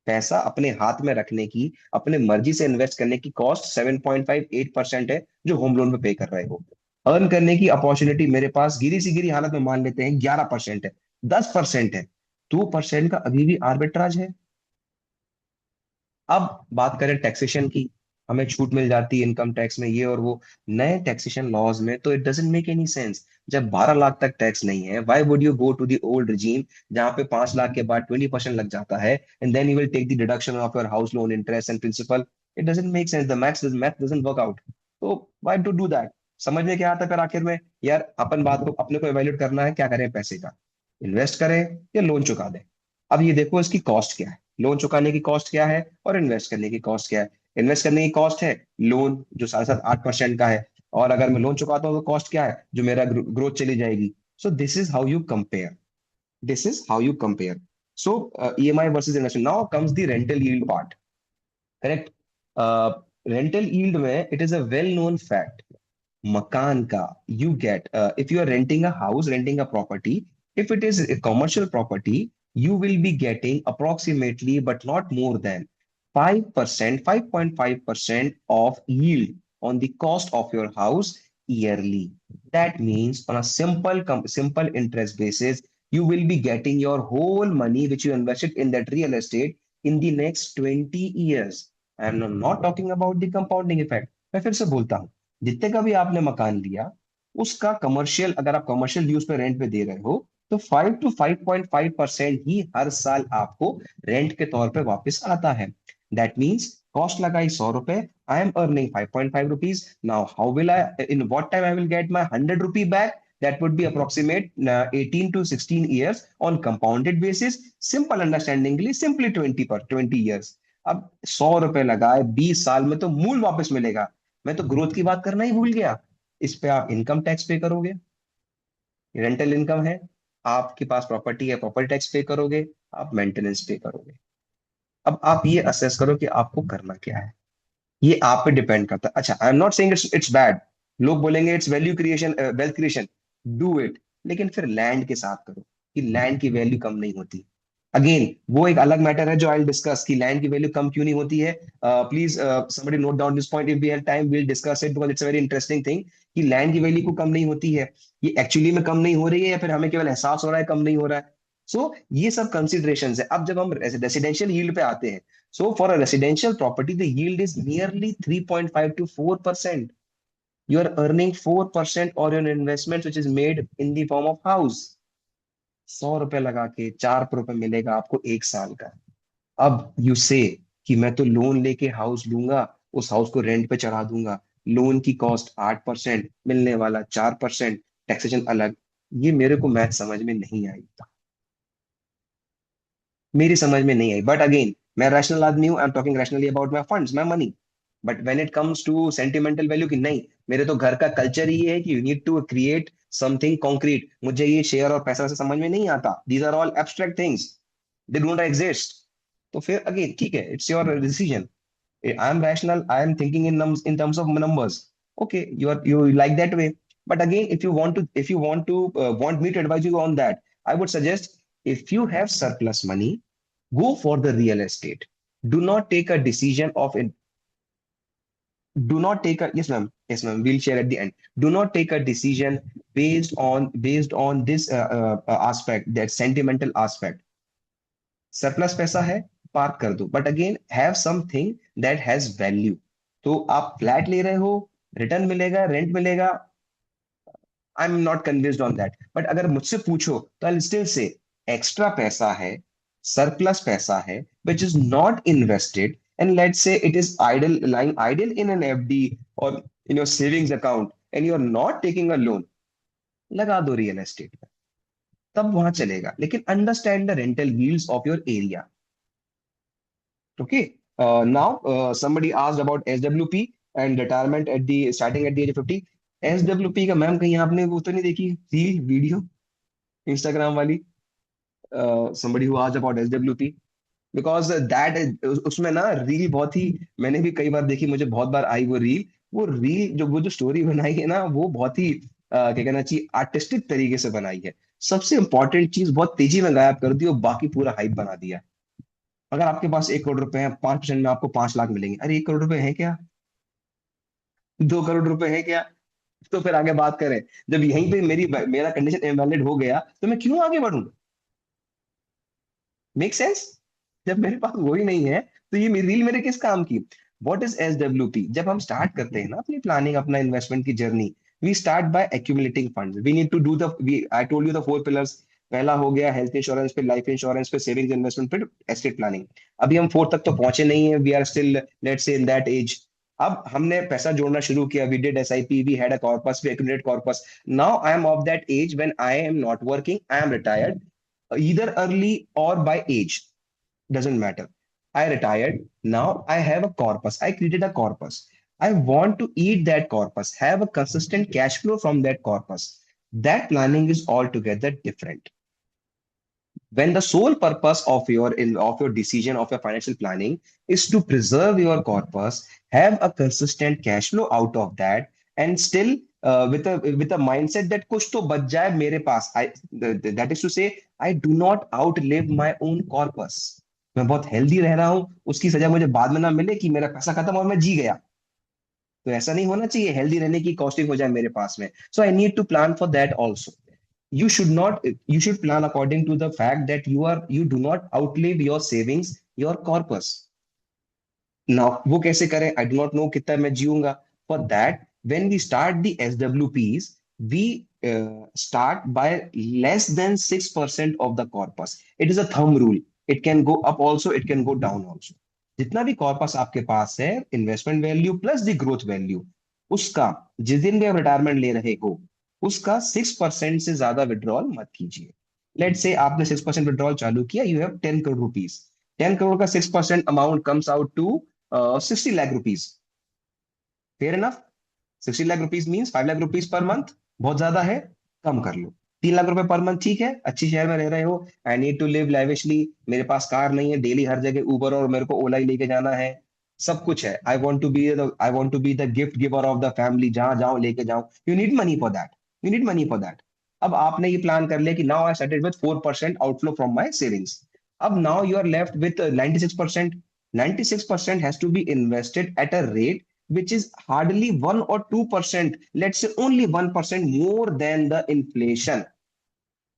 पैसा अपने हाथ में रखने की, अपने मर्जी से इन्वेस्ट करने की कॉस्ट 7.58% है, जो होम लोन पे पे कर रहे हो। अर्न करने की अपॉर्चुनिटी मेरे पास गिरी सी गिरी हालत में मान लेते हैं 11% है, 10% है, 2% का अभी भी आर्बिट्राज है। अब बात करें टैक्सेशन की, हमें छूट मिल जाती है इनकम टैक्स में, ये और वो, नए टैक्सेशन लॉज में तो it doesn't make any sense. जब 12 लाख तक टैक्स नहीं है, why would you go to the old regime जहां पे 5 लाख के बाद 20% लग जाता है, and then you will take the deduction of your house loan interest and principal. It doesn't make sense, the math doesn't work out. तो why to do that. समझ में क्या आता है फिर आखिर में, यार अपन बात को अपने को एवेल्यूएट करना है, क्या करें पैसे का, इन्वेस्ट करें या लोन चुका दें। अब ये देखो इसकी कॉस्ट क्या है, लोन चुकाने की कॉस्ट क्या है और इन्वेस्ट करने की कॉस्ट क्या है। इन्वेस्ट करने की कॉस्ट है लोन जो 7.5-8% का है, और अगर मैं लोन चुकाता हूँ तो कॉस्ट क्या है, जो मेरा ग्रोथ चली जाएगी। So this is how you compare, this is how you compare. So EMI versus investment, now comes the rental yield part, correct. Rental yield में it is a well known fact, मकान का you get, if you are renting a house, renting a property, if it is a commercial property, you will be getting approximately but not more than 5%, 5.5% of yield on the cost of your house yearly. That means on a simple interest basis, you will be getting your whole money which you invested in that real estate in the next 20 years. I am not talking about the compounding effect। मैं फिर से बोलता हूँ, जितने का भी आपने मकान लिया, उसका कमर्शियल, अगर आप कमर्शियल यूज पे रेंट पे दे रहे हो, तो 5 to 5.5% ही हर साल आपको रेंट के तौर पे वापस आता है। दैट मीन्स कॉस्ट लगाई 100 रुपए, I am earning 5.5 rupees. Now how will I, in what time I will get my 100 rupee back, that would be approximate 18 to 16 years on compounded basis। simple understandingly, simply 20 years। अब 100 रुपए लगाए 20 साल में तो मूल वापस मिलेगा, मैं तो ग्रोथ की बात करना ही भूल गया। इस पे आप इनकम टैक्स पे करोगे, रेंटल इनकम है, आपके पास प्रॉपर्टी है, प्रॉपर्टी टैक्स पे करोगे, आप मेंटेनेंस पे करोगे। अब आप ये असेस करो कि आपको करना क्या है, ये आप पे डिपेंड करता है। अच्छा, आई am not saying it's bad, लोग बोलेंगे it's value creation, wealth creation, do it, लेकिन फिर लैंड के साथ करो, कि लैंड की वैल्यू कम नहीं होती। अगेन वो एक अलग मैटर है जो आई विल डिस्कस, कि लैंड की वैल्यू कम क्यों नहीं होती है। Please somebody note down this point, if we have time we will discuss it, because it's a very interesting thing, कि लैंड की वैल्यू को कम नहीं होती है, ये एक्चुअली में कम नहीं हो रही है या फिर हमें केवल एहसास हो रहा है कम नहीं हो रहा है। सो ये सब कंसिडरेशन है। अब जब हम रेसिडेंशियल यील्ड पे आते हैं, so for a residential property, the yield is nearly 3.5 to 4%. You are earning 4% on your investment, which is made in the form of house. 100 रुपए लगा के 4 रुपए मिलेगा आपको 1 साल का। अब यू से कि मैं तो लोन लेके हाउस लूंगा, उस हाउस को रेंट पे चढ़ा दूंगा, लोन की कॉस्ट 8%, मिलने वाला 4%, टैक्सेशन अलग। ये मेरे को मैथ समझ में नहीं आई, मेरी समझ में नहीं आई। बट अगेन, मैं रैशनल आदमी हूं, I am talking rationally about my funds, my money. But when it comes to sentimental value, कि नहीं, मेरे तो घर का कल्चर ही ये है कि you need to create something concrete, मुझे ये शेयर और पैसा से समझ में नहीं आता, these are all abstract things, they don't exist. तो फिर अगेन ठीक है, it's your decision. I am rational. I am thinking in terms of numbers. Okay, you like that way. But again, if you want me to advise you on that, I would suggest, if you have surplus money, go for the real estate. Do not take a decision of it. Do not take a Yes, ma'am. Yes, ma'am. We'll share at the end. Do not take a decision based on this aspect, that sentimental aspect. Surplus पैसा है, park कर दो, but again have something that has value. तो आप flat ले रहे हो, return मिलेगा, रेंट मिलेगा, आई am not convinced on that. But अगर मुझसे पूछो तो आई स्टिल से, एक्स्ट्रा पैसा है, सरप्लस पैसा है, which is not invested, and let's say it is idle, lying idle in an FD or in your savings account, and you are not taking a loan, लगा दो real estate में, तब वहां चलेगा। लेकिन understand the rental yields of your area. Okay. Now, somebody asked about SWP and retirement at the starting at the age of 50. SWP का ma'am कहीं आपने वो तो नहीं देखी रील वीडियो इंस्टाग्राम वाली? Somebody who asked about SWP, because that, उसमें ना रील बहुत ही, मैंने भी कई बार देखी, मुझे बहुत बार आई वो रील वो जो स्टोरी बनाई है ना, वो बहुत ही क्या कहना चाहिए, आर्टिस्टिक तरीके से बनाई है। सबसे इंपॉर्टेंट चीज बहुत तेजी में गायब कर दी और बाकी पूरा हाइप बना दिया। अगर आपके पास 1 करोड़ रुपए है, 5% में आपको 5 लाख मिलेंगे, अरे 1 करोड़ रुपए है क्या, 2 करोड़ रुपए है क्या? तो फिर आगे बात करें। जब यहीं पे मेरा कंडीशन इनवैलिड हो गया, तो मैं क्यों आगे बढ़ूं? Make sense? जब मेरे पास वही नहीं है, तो ये मेरी रील मेरे किस काम की? What is SWP? जब हम स्टार्ट करते हैं ना अपनी प्लानिंग, अपना इन्वेस्टमेंट की journey, we start by accumulating funds. We need to do the we I told you the 4 pillars. पहला हो गया हेल्थ इंश्योरेंस, पे लाइफ इंश्योरेंस, पे सेविंग्स इन्वेस्टमेंट, पे एस्टेट प्लानिंग। अभी हम 4 तक तो पहुंचे नहीं है, we are still let's say in that as. अब हमने पैसा जोड़ना शुरू किया, we did SIP, we had a corpus, we accumulated corpus. Now I am of that age when I am not working, I am retired, either early or by age, doesn't matter. I retired, now I have a corpus, I created a corpus, I want to eat that corpus, have a consistent cash flow from that corpus. That planning is altogether different. When the sole purpose of your decision of your financial planning is to preserve your corpus, have a consistent cash flow out of that, and still with a mindset that kuch to bach jaye mere paas, that is to say, I do not outlive my own corpus. मैं बहुत healthy रह रहा हूं, उसकी सजा मुझे बाद में ना मिले कि मेरा पैसा खत्म और मैं जी गया। तो ऐसा नहीं होना चाहिए, हेल्दी रहने की कॉस्टिंग हो जाए मेरे पास में। So I need to plan for that also. You should plan according to the fact that you do not outlive your savings, your corpus. Now वो कैसे करें, I do not know कितना मैं जीऊंगा। For that, when we start the SWPs, we start by less than 6% of the corpus. It is a thumb rule. It can go up also, it can go down also. जितना भी corpus आपके पास है, investment value plus the growth value, उसका जिस दिन भी आप retirement ले रहे हो, उसका 6% से ज्यादा विड्रॉल मत कीजिए। लेट से आपने 6% विड्रॉल चालू किया, you have 10 crore rupees. 10 crore का 6% amount comes out to 60 lakh rupees. Fair enough? 60 lakh rupees means 5 lakh rupees per month, बहुत ज्यादा है, कम कर लो। 3 लाख रुपए पर मंथ ठीक है, अच्छी शहर में रह रहे हो, I need to live lavishly, मेरे पास कार नहीं है, डेली हर जगह उबर और मेरे को ओला ही लेके जाना है, सब कुछ है, I want to be the gift giver of the family, जहां जाऊं लेके जाऊं, you need money for that, you need money for that. अब आपने ये प्लान कर लिया कि now I started with 4% outflow from my savings. अब now you are left with 96%। 96% has to be invested at a rate which is hardly 1 or 2%, let's say only 1% more than the inflation,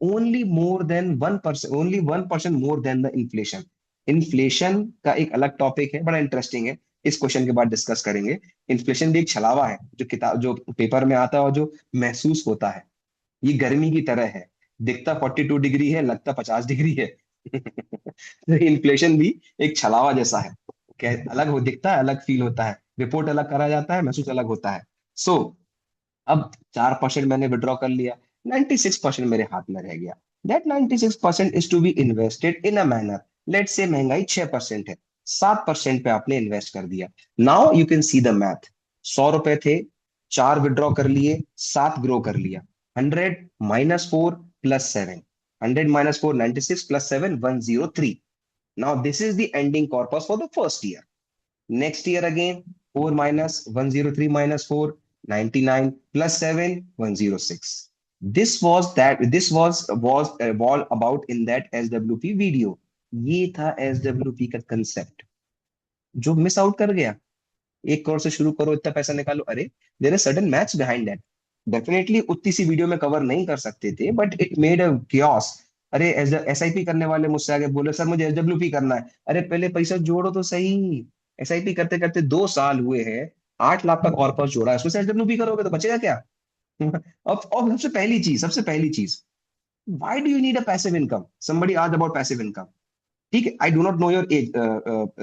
only more than 1%, only 1% more than the inflation। Inflation का एक अलग topic है, बड़ा interesting है, इस question के बाद discuss करेंगे। इन्फ्लेशन भी एक छलावा है, जो किताब जो पेपर में आता है और जो महसूस होता है, ये गर्मी की तरह है, दिखता 42 डिग्री है, लगता 50 डिग्री है। तो इन्फ्लेशन भी एक छलावा जैसा है, क्या अलग हो दिखता है, अलग फील होता है, रिपोर्ट अलग करा जाता है, महसूस अलग होता है। सो अब 4% मैंने विड्रॉ कर लिया, 96% मेरे हाथ में रह गया। That 96% is to be invested in a manner, let's say महंगाई 6% है, 7% पे आपने इन्वेस्ट कर दिया। Now you can see the math. 100 रुपए थे, 4 विड्रॉ कर लिए, 7 ग्रो कर लिया। 100 - 4 + 7, 100 - 4 96 + 7 103। Now this is the ending corpus for the first year. Next year again, 4 minus 103 minus 4, 99 plus 7, 106. This was all about in that SWP video. ये था SWP का concept, जो मिस आउट कर गया। 1 करोड़ से शुरू करो, इतना पैसा निकालो, अरे there is sudden maths behind that. Definitely उतनी सी वीडियो में कवर नहीं कर सकते थे, but it made a chaos. अरे एसआईपी करने वाले मुझसे आगे बोले, सर मुझे एसडब्ल्यूपी करना है। अरे पहले पैसा जोड़ो तो सही, एसआईपी करते करते 2 साल हुए हैं, 8 लाख का कॉर्पस जोड़ा है, उसमें से एसडब्ल्यूपी करोगे तो बचेगा क्या? अब सबसे पहली चीज, why do you need a passive income? Somebody asked about passive income. ठीक है, I do not know your age,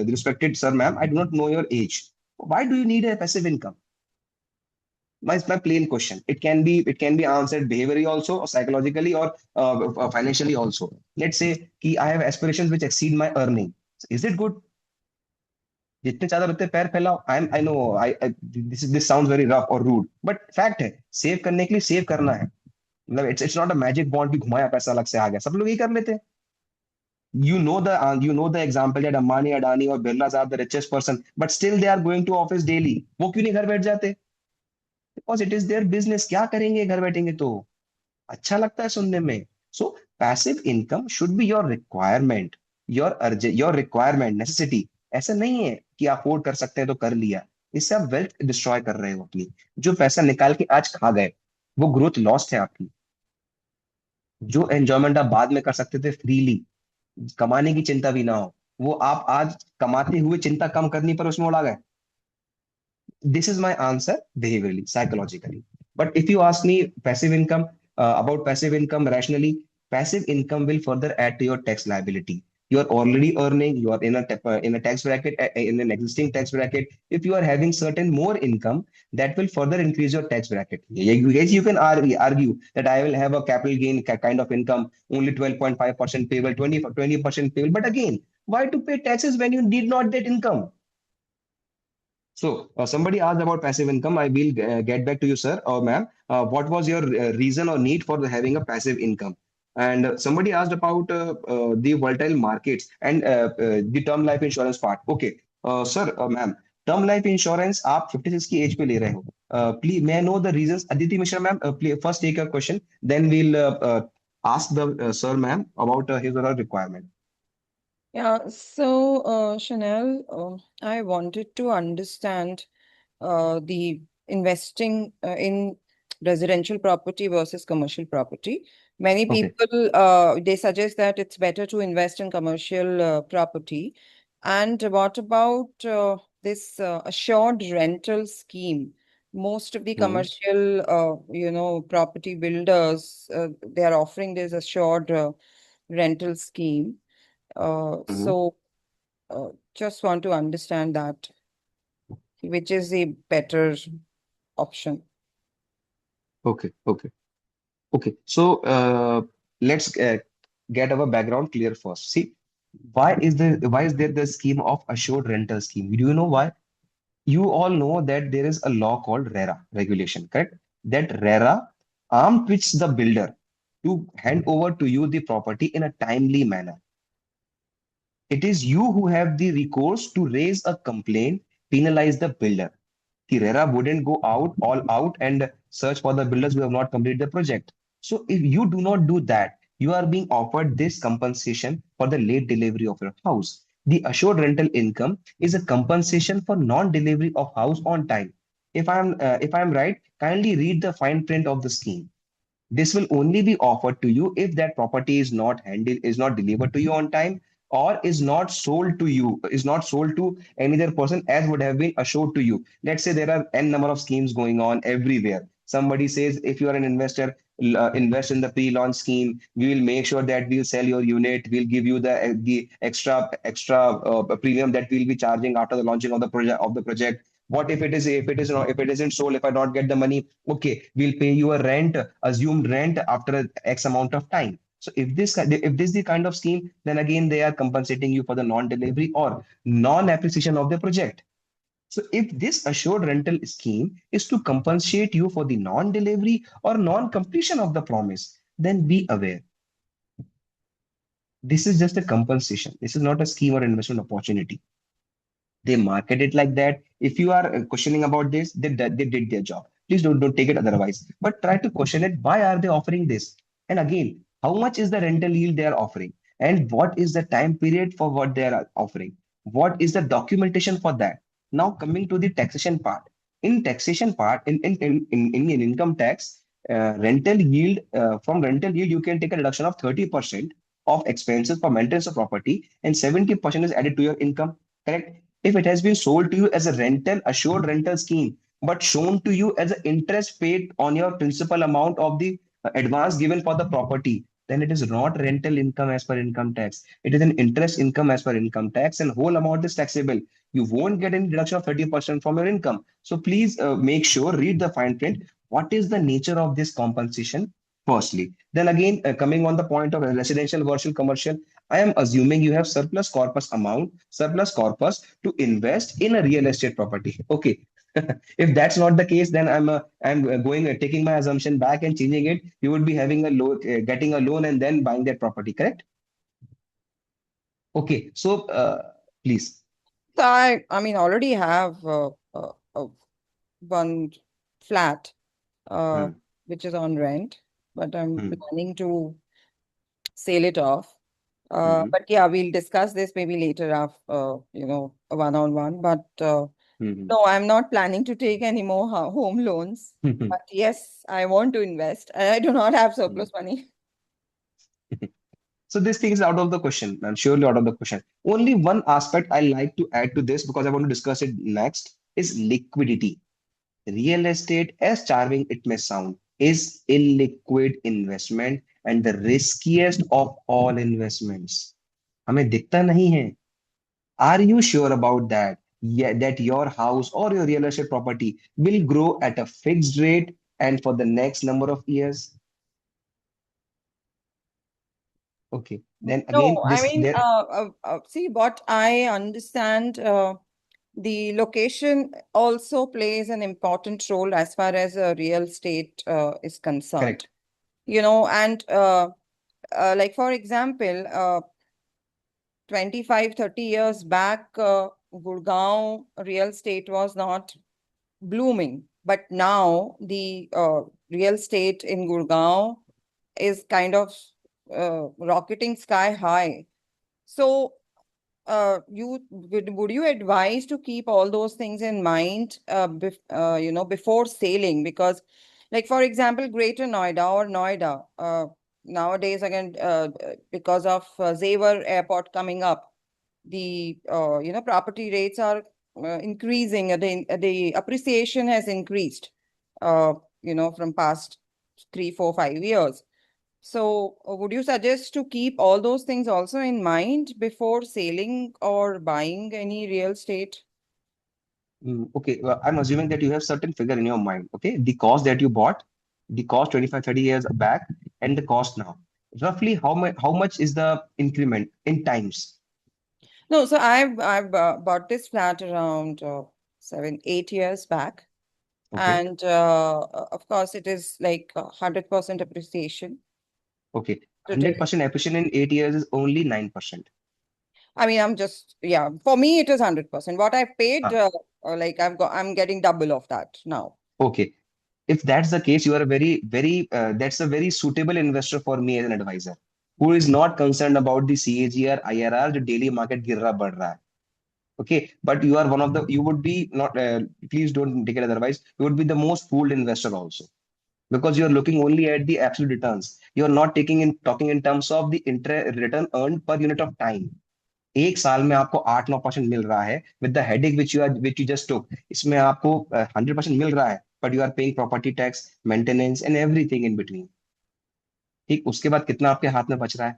respected sir ma'am, I do not know your age, why do you need a passive income? My plain question. It can be answered behaviorally also, or psychologically, or financially also. Let's say कि I have aspirations which exceed my earning. Is it good? जितने ज्यादा उतने पैर फैलाओ। I know this sounds very rough or rude, but fact है, save करने के लिए save करना है। मतलब it's not a magic wand कि घुमाया पैसा अलग से आ गया, सब लोग यही कर लेते हैं। You know the example that Ambani, Adani or Birlas are the richest person, but still they are going to office daily. वो क्यों नहीं घर बैठ जाते? Because it is their business, क्या करेंगे घर बैठेंगे तो, अच्छा लगता है सुनने में। So passive income should be your requirement, your requirement, necessity. ऐसा नहीं है कि अफोर्ड कर सकते हैं तो कर लिया, इससे आप वेल्थ डिस्ट्रॉय कर रहे हो अपनी। जो पैसा निकाल के आज खा गए, वो ग्रोथ लॉस्ट है आपकी। जो एंजॉयमेंट आप बाद में कर सकते थे फ्रीली, कमाने की चिंता भी ना हो, वो आप आज कमाते हुए चिंता कम करनी पर उसमें उड़ा गए। This is my answer behaviorally, psychologically. But if you ask me passive income, about passive income rationally, passive income will further add to your tax liability. You are already earning, you are in a tax bracket, in an existing tax bracket. If you are having certain more income, that will further increase your tax bracket. Yes, you can argue that I will have a capital gain kind of income, only 12.5% payable, 20% payable. But again, why to pay taxes when you did not get income? So, somebody asked about passive income. I will get back to you, sir or ma'am. What was your reason or need for having a passive income? And somebody asked about the volatile markets and the term life insurance part. Okay, sir, ma'am, term life insurance आप 56 की as पे ले रहे हो. Please, may I know the reasons? Aditi Mishra, ma'am, please first take a question, then we'll ask the sir, ma'am, about his or her requirement. Yeah, so Chanel, I wanted to understand the investing in residential property versus commercial property. Many Okay. people they suggest that it's better to invest in commercial property. And what about this assured rental scheme? Most of the Hmm. commercial, property builders, they are offering this assured rental scheme. Hmm. So just want to understand that, which is the better option. Okay. Okay. Okay, so let's get our background clear first. See, Why is there the scheme of assured rental scheme? Do you know why? You all know that there is a law called RERA regulation, correct? That RERA arm twits the builder to hand over to you the property in a timely manner. It is you who have the recourse to raise a complaint, penalize the builder. The RERA wouldn't go out all out and search for the builders who have not completed the project. So if you do not do that, you are being offered this compensation for the late delivery of your house. The assured rental income is a compensation for non-delivery of house on time. If I'm right, kindly read the fine print of the scheme. This will only be offered to you if that property is not delivered to you on time, or is not sold to any other person as would have been assured to you. Let's say there are n number of schemes going on everywhere. Somebody says, if you are an investor, invest in the pre-launch scheme. We will make sure that we'll sell your unit. We'll give you the extra premium that we'll be charging after the launching of the project. What if it isn't sold, if I not get the money? Okay, we'll pay you a rent, assumed rent after X amount of time. So if this is the kind of scheme, then again they are compensating you for the non-delivery or non-appreciation of the project. So if this assured rental scheme is to compensate you for the non-delivery or non-completion of the promise, then be aware. This is just a compensation. This is not a scheme or investment opportunity. They market it like that. If you are questioning about this, they did their job. Please don't take it otherwise, but try to question it. Why are they offering this? And again, how much is the rental yield they are offering, and what is the time period for what they are offering? What is the documentation for that? Now coming to the taxation part. In taxation part, in Indian income tax, rental yield from rental yield you can take a reduction of 30% of expenses for maintenance of property, and 70% is added to your income, correct? If it has been sold to you as a rental, assured rental scheme, but shown to you as an interest paid on your principal amount of the advance given for the property, then it is not rental income as per income tax. It is an interest income as per income tax, and whole amount is taxable. You won't get any deduction of 30% from your income. So please make sure, read the fine print. What is the nature of this compensation? Firstly, then again, coming on the point of residential versus commercial, I am assuming you have surplus corpus to invest in a real estate property. Okay. If that's not the case, then I'm taking my assumption back and changing it. You would be having a loan, getting a loan and then buying that property, correct? Okay. So please. So I mean, already have one flat, uh, Hmm, which is on rent, but I'm hmm, planning to sell it off. hmm, But yeah, we'll discuss this maybe later one-on-one. But hmm, no, I'm not planning to take any more home loans. hmm, But yes, I want to invest, and I do not have hmm. surplus money. So this thing is out of the question, and surely out of the question. Only one aspect I like to add to this, because I want to discuss it next, is liquidity. Real estate, as charming it may sound, is illiquid investment and the riskiest of all investments. हमें दिखता नहीं है. Are you sure about that? Yeah, that your house or your real estate property will grow at a fixed rate and for the next number of years? Okay. Then again, No, I this mean, there. see, what I understand, the location also plays an important role as far as real estate is concerned. Correct. And like for example, 25, 30 years back, Gurgaon real estate was not blooming. But now the real estate in Gurgaon is kind of rocketing sky high. So, would you advise to keep all those things in mind, before sailing? Because, like for example, Greater Noida or Noida, nowadays again, because of Xavier Airport coming up, the property rates are increasing. The appreciation has increased, uh, from past 3, 4, 5 years. So, would you suggest to keep all those things also in mind before selling or buying any real estate? Okay, I'm assuming that you have certain figure in your mind. Okay, the cost that you bought, the cost 25, 30 years back, and the cost now. Roughly how much is the increment in times? No, so I've bought this flat around 7, 8 years back, Okay. and of course it is like 100% appreciation Okay. today. 100% appreciation in 8 years is only 9%. I mean, I'm just, yeah, for me it is 100%. What I paid, Ah, like I'm getting double of that now. okay. If that's the case, you are a that's a very suitable investor for me as an advisor, who is not concerned about the CAGR, IRR, जो daily market गिर रहा बढ़ रहा है. Okay, but you are one of the, you would be not, please don't take it otherwise, you would be the most fooled investor also, because you are looking only at the absolute returns. You are not talking in terms of the return earned per unit of time. एक साल में आपको 8-9% मिल रहा है with the headache which you just took. इसमें आपको 100% मिल रहा है, but you are paying property tax, maintenance and everything in between. ठीक, उसके बाद कितना आपके हाथ में बच रहा है?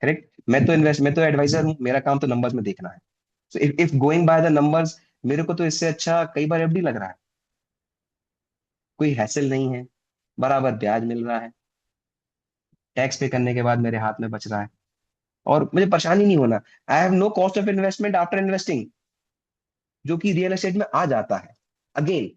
करेक्ट. मैं तो एडवाइजर हूँ, मेरा काम तो नंबर्स में देखना है. So if going by the numbers, मेरे को तो इससे अच्छा कई बार एफडी लग रहा है. कोई हैसल नहीं है, बराबर ब्याज मिल रहा है, टैक्स पे करने के बाद मेरे हाथ में बच रहा है, और मुझे परेशानी नहीं होना. I have no cost of investment after investing, जो कि रियल एस्टेट में आ जाता है. अगेन,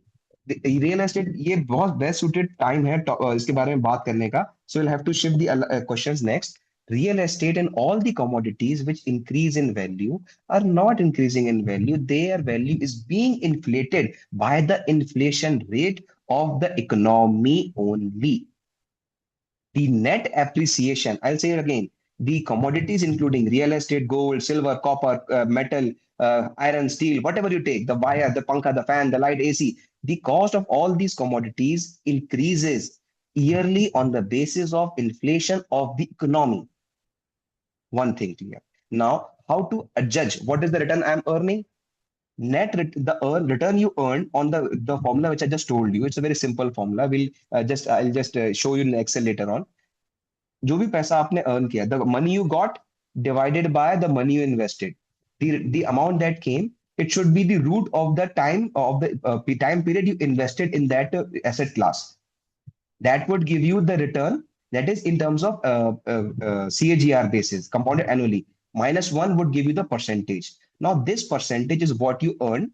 रियल एस्टेट ये बहुत बेस्ट सूटेड टाइम है इसके बारे में बात करने का. So will have to shift the questions next. Real estate and all the commodities which increase in value are not increasing in value. Their value is being inflated by the inflation rate of the economy only. The net appreciation, I'll say it again, the commodities including real estate, gold, silver, copper, metal, iron, steel, whatever you take, the wire, the panka, the fan, the light, AC, the cost of all these commodities increases yearly on the basis of inflation of the economy. One thing clear. Now, how to judge what is the return I'm earning? Return you earn on the formula which I just told you. It's a very simple formula. I'll just show you in Excel later on. जो भी पैसा आपने earn किया, the money you got divided by the money you invested, the amount that came, it should be the root of the time period you invested in that asset class. That would give you the return, that is in terms of CAGR basis, compounded annually. -1 would give you the percentage. Now, this percentage is what you earn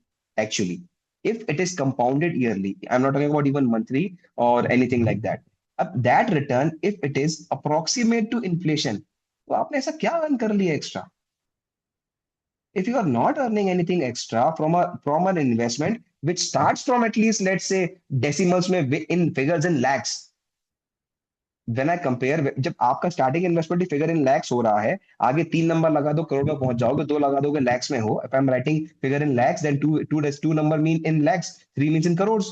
actually. If it is compounded yearly, I'm not talking about even monthly or anything like that. That return, if it is approximate to inflation, तो आपने ऐसा क्या earn कर लिया extra? If you are not earning anything extra from an investment which starts from at least, let's say, decimals में in figures in lakhs. When I compare, जब आपका starting investment figure in lakhs हो रहा है, आगे 3 number लगा दो करोड़ में पहुंच जाओगे, 2 लगा दोगे लैक्स में हो. If I am writing figure in lakhs, then two number mean in lakhs, 3 means in crore.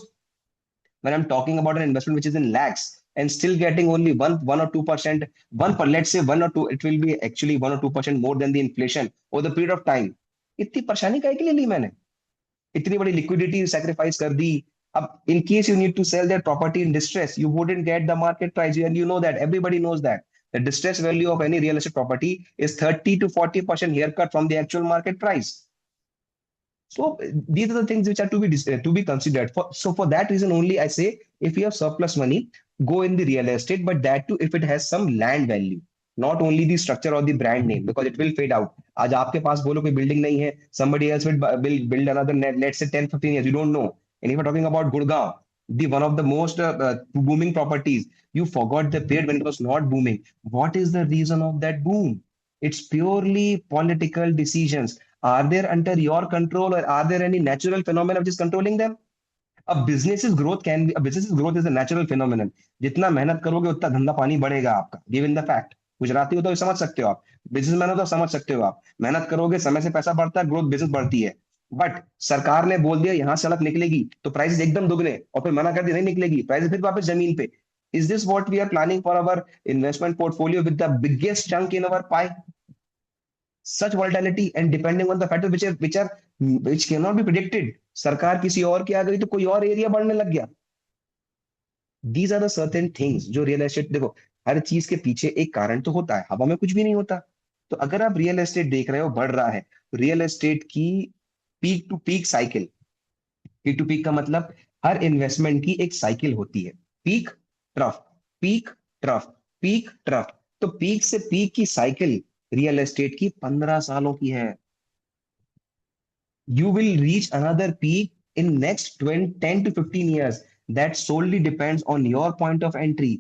When I'm talking about an investment which is in lakhs and still getting only 1 or 2%, let's say 1 or 2, it will be actually 1 or 2% more than the inflation over the period of time. इतनी परेशानी काहे के लिए ली मैंने? इतनी बड़ी liquidity sacrifice कर दी. अब in case you need to sell their property in distress, you wouldn't get the market price, and you know that, everybody knows that the distress value of any real estate property is 30 to 40% haircut from the actual market price. So these are the things which are to be considered. For that reason only, I say, if you have surplus money, go in the real estate, but that too if it has some land value, not only the structure or the brand name, because it will fade out. आज आपके पास बोलो कोई building नहीं है, somebody else will build another, let's say 10-15 years, you don't know. And if you're talking about Gurgaon, the one of the most booming properties, you forgot the period when it was not booming. What is the reason of that boom? It's purely political decisions. Are they under your control, or are there any natural phenomena which is controlling them? A business's growth is a natural phenomenon. जितना मेहनत करोगे उतना धंधा पानी बढ़ेगा आपका. Given the fact. Gujarati हो तो समझ सकते हो आप, बिजनेसमैन हो तो समझ सकते हो आप. मेहनत करोगे, समय से पैसा बढ़ता है, ग्रोथ बिजनेस बढ़ती है. बट सरकार ने बोल दिया यहाँ सड़क निकलेगी तो प्राइस एकदम दुगने, और फिर मना कर दिया नहीं निकलेगी, प्राइस फिर वापस जमीन पे. Is this what we are planning for our investment portfolio with the biggest chunk in our pie? Such volatility and depending on the factors which cannot be predicted. सरकार किसी और की आ गई तो कोई और एरिया बढ़ने लग गया. These are the certain things जो रियल एस्टेट, देखो, हर चीज के पीछे एक कारण तो होता है, हवा में कुछ भी नहीं होता. तो अगर आप रियल एस्टेट देख रहे हो बढ़ रहा है, तो रियल एस्टेट की peak to peak cycle, peak to peak का मतलब हर इन्वेस्टमेंट की एक साइकिल होती है. Peak trough, peak trough, peak trough. तो पीक से पीक की साइकिल रियल एस्टेट की 15 सालों की है। You will reach another peak in next 20, 10 to 15 years. That solely depends on your point of entry.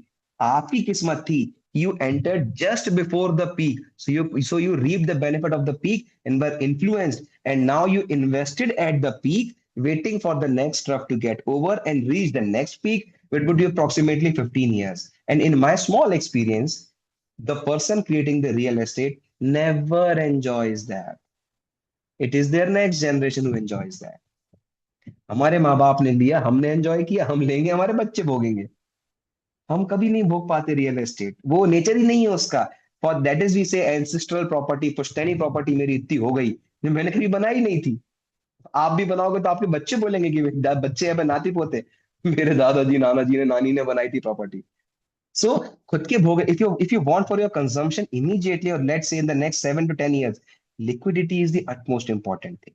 आपकी किस्मत थी, you entered just before the peak, so you reaped the benefit of the peak and were influenced, and now you invested at the peak, waiting for the next trough to get over and reach the next peak, which would be approximately 15 years. And in my small experience, the person creating the real estate never enjoys that. It is their next generation who enjoys that. हमारे माँ बाप ने लिया, हमने enjoy किया, हम लेंगे, हमारे बच्चे भोगेंगे। हम कभी नहीं भोग पाते रियल एस्टेट, वो नेचर ही नहीं है उसका। फॉर दैट इज वी से एंसेस्ट्रल प्रॉपर्टी, पुश्तैनी प्रॉपर्टी मेरी इतनी हो गई जो मैंने कभी बनाई नहीं थी। आप भी बनाओगे तो आपके बच्चे बोलेंगे कि बच्चे हैं नाती पोते, मेरे दादाजी नाना जी ने नानी ने बनाई थी प्रॉपर्टी। सो खुद के भोग, if you want for your consumption immediately और let's say in the next 7 to 10 years, liquidity is the utmost important thing.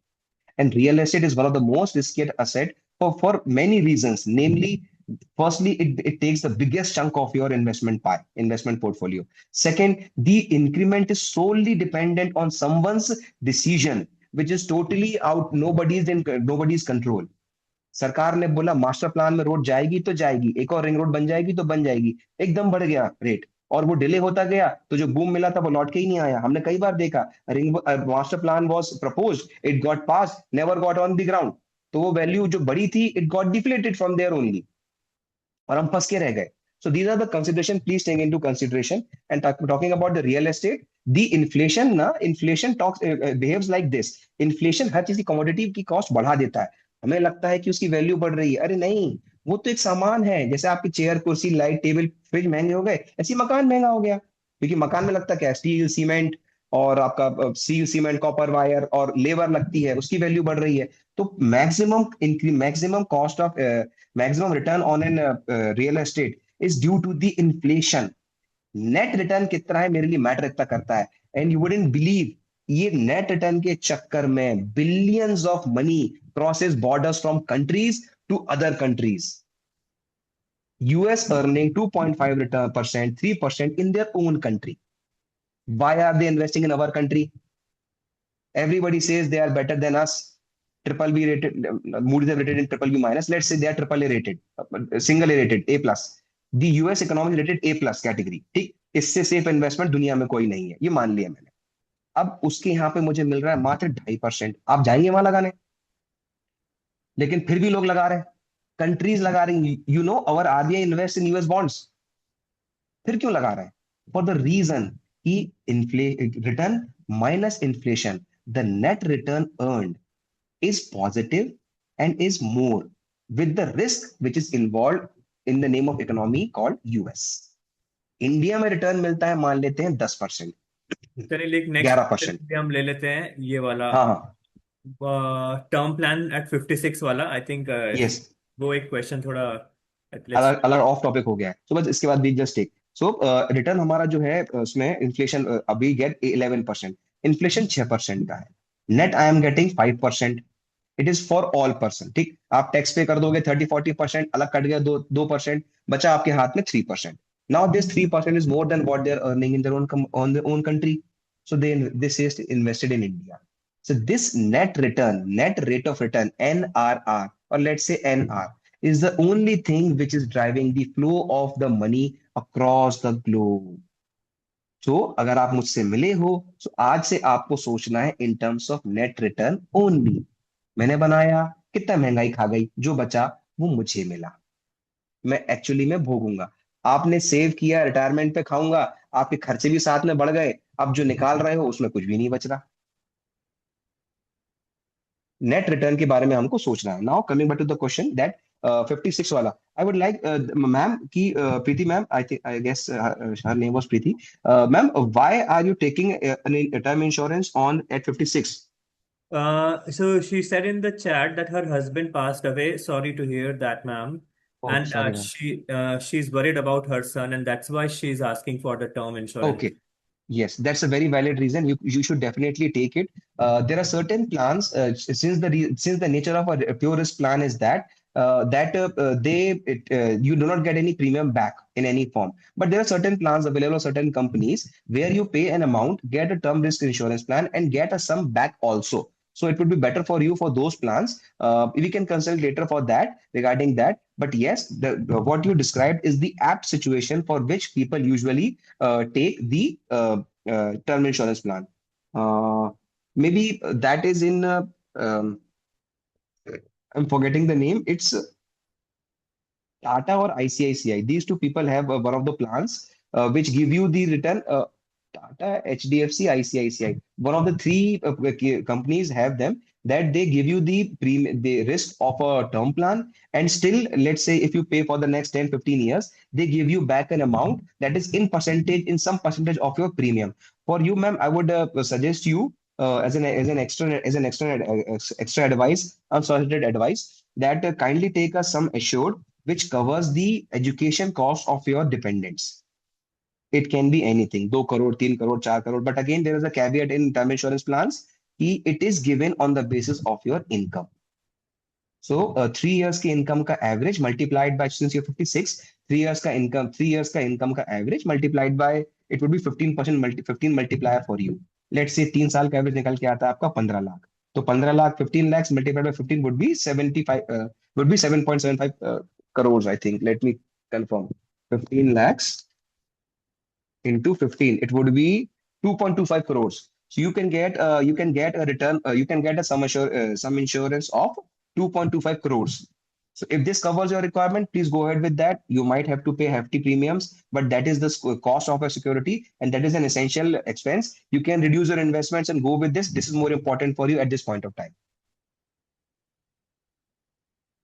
And real estate is one of the most risky asset for many reasons. Namely, firstly, it takes the biggest chunk of your investment pie, investment portfolio. Second, the increment is solely dependent on someone's decision, which is totally out, nobody's control. सरकार ने बोला master plan में road जाएगी तो जाएगी, एक और ring road बन जाएगी तो बन जाएगी, एकदम बढ़ गया रेट, और वो डिले होता गया, तो जो बूम मिला था वो लौट के ही नहीं आया। हमने कई बार देखा, ring master plan was proposed, it got pass, never got on the ground, तो वो वैल्यू जो बड़ी थी it got deflated from there only, और हम फंस के रह गए। So these are the consideration, please take into consideration. And talking about the real estate, the inflation talks behaves like this. Inflation हर चीज की commodity की cost बढ़ा देता है। हमें लगता है कि उसकी वैल्यू बढ़ रही है, अरे नहीं, वो तो एक सामान है। जैसे आपकी चेयर, कुर्सी, लाइट, टेबल, फ्रिज महंगे हो गए, ऐसी मकान महंगा हो गया, क्योंकि मकान में लगता क्या है, स्टील, सीमेंट, और आपका स्टील, सीमेंट, कॉपर वायर और लेबर लगती है, उसकी वैल्यू बढ़ रही है। तो maximum cost of maximum return on an real estate is due to the inflation. Net return कितना है मेरे लिए मैटर इतना करता है। एंड यू वुडंट बिलीव, ये नेट रिटर्न के चक्कर में billions of money crosses borders from countries to other countries. US earning 2.5 percent, 3% in their own country. Why are they investing in our country? Everybody says they are better than us. Triple B rated, Moody's have rated in triple B minus. Let's say they are triple A rated, single A rated, A plus. The US economy rated A plus category. ठीक, इससे safe investment दुनिया में कोई नहीं है, ये मान लिया मैंने। अब उसके यहाँ पे मुझे मिल रहा है मात्र 2.5%। आप जाएंगे वहां लगाने? लेकिन फिर भी लोग लगा रहे हैं, कंट्रीज लगा रही। You know our RBI invest in US bonds. फिर क्यों लगा रहे हैं? फॉर द रीजन कि return minus inflation, the net return earned is positive and is more with the risk which is involved in the name of economy called US. India में return मिलता है मान लेते हैं 10%, चलिए एक नेक्स्ट 11%। हम ले लेते हैं ये वाला हाँ हाँ, टर्म प्लान एट 56 वाला। आई थिंक यस, वो एक क्वेश्चन थोड़ा अलग अलग ऑफ टॉपिक हो गया है, सो बस इसके बाद भी जस्ट टेक। सो रिटर्न हमारा जो है उसमें इन्फ्लेशन अभी गेट 11%, इन्फ्लेशन 6% का है, net I am getting 5%। It is for all person. ठीक, आप टैक्स पे कर दोगे 30-40%, अलग कट गया 2%, बचा आपके हाथ में 3%। Now this 3% is more than what they are earning in their own country, so they this is invested in India. So this net return, net rate of return, NRR, or let's say NR, is the only thing which is driving the flow of the money across the globe. So अगर आप मुझसे मिले हो, तो आज से आपको सोचना है in terms of net return only. मैंने बनाया, कितना महंगाई खा गई, जो बचा वो मुझे मिला, मैं एक्चुअली में भोगूंगा। आपने सेव किया, रिटायरमेंट पे खाऊंगा, आपके खर्चे भी साथ में बढ़ गए, अब जो निकाल रहे हो उसमें कुछ भी नहीं बच रहा। नेट रिटर्न के बारे में हमको सोचना है। Now coming back to the question that 56 वाला, आई वुड लाइक मैम की Preeti ma'am, I think I guess her name was Preeti ma'am, why are you taking term insurance on at 56? So she said in the chat that her husband passed away. Sorry to hear that, ma'am. Oh And sorry ma'am. she's worried about her son, and that's why she's asking for the term insurance. Okay, yes, that's a very valid reason. You should definitely take it. There are certain plans, since the nature of a pure risk plan is that you do not get any premium back in any form. But there are certain plans available, certain companies where you pay an amount, get a term risk insurance plan, and get a sum back also. So it would be better for you for those plans. We can consult later for that regarding that. But yes, what you described is the apt situation for which people usually take the term insurance plan. Uh, Maybe that is in. Um, I'm forgetting the name. It's Tata or ICICI. These two people have one of the plans which give you the return. Tata, HDFC, ICICI. One of the three companies have them that they give you the risk of a term plan, and still, let's say if you pay for the next 10, 15 years, they give you back an amount that is in percentage, in some percentage of your premium. For you, ma'am, I would suggest you as an extra advice, unsolicited advice, that kindly take a sum assured which covers the education cost of your dependents. It can be anything, 2 crore, 3 crore, 4 crore. But again, there is a caveat in term insurance plans. It is given on the basis of your income. So 3 years की income का average multiplied by, since you're 56, 3 years का income का average multiplied by, it would be 15% 15 multiplier for you. Let's say 3 साल का average निकल के आता है आपका 15 लाख. तो 15 lakh 15 lakhs multiplied by 15 would be 75 would be 7.75 crores, I think. Let me confirm. 15 lakhs into 15, it would be 2.25 crores. So you can get a return, you can get a sum insurance of 2.25 crores. So if this covers your requirement, please go ahead with that. You might have to pay hefty premiums, but that is the cost of a security, and that is an essential expense. You can reduce your investments and go with this. This is more important for you at this point of time.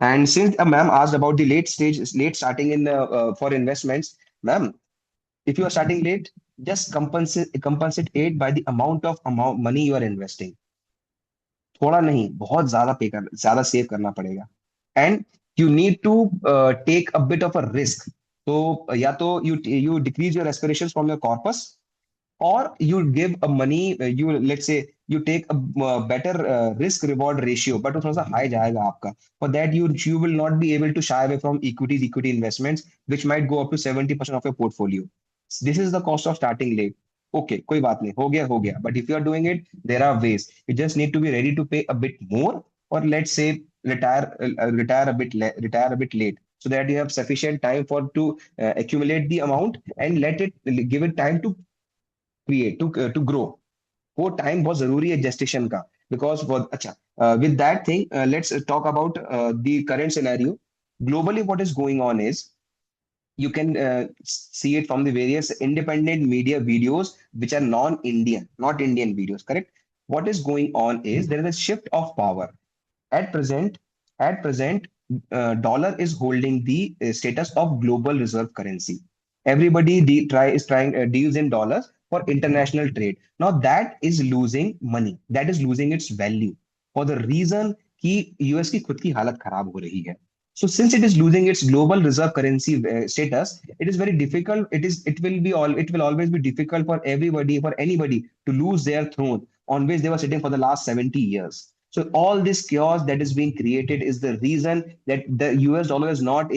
And since ma'am asked about the late starting in for investments, ma'am, if you are starting late, just compensate it by the amount money you are investing. थोड़ा नहीं, बहुत ज्यादा save करना पड़ेगा. And you need to take a bit of a risk. तो या तो you decrease your aspirations from your corpus, or you give a money, you let's say you take a better risk reward ratio, but वो थोड़ा सा high जाएगा आपका. For that, you will not be able to shy away from equity investments, which might go up to 70% of your portfolio. This is the cost of starting late. Okay, कोई बात नहीं, हो गया. But if you are doing it, there are ways. You just need to be ready to pay a bit more, or let's say retire a bit late, so that you have sufficient time to accumulate the amount and give it time to create to grow. वो time बहुत जरूरी है gestation का. Because अच्छा, with that thing, let's talk about the current scenario. Globally, what is going on is, you can see it from the various independent media videos which are non-Indian, not Indian videos, correct? What is going on is there is a shift of power. At present, dollar is holding the status of global reserve currency. Everybody is trying deals in dollars for international trade. Now that is losing money. That is losing its value for the reason कि US की खुद की हालत खराब हो रही है. So since it is losing its global reserve currency status, it is very difficult. It will always be difficult for anybody to lose their throne on which they were sitting for the last 70 years. So all this chaos that is being created is the reason that the US dollar is not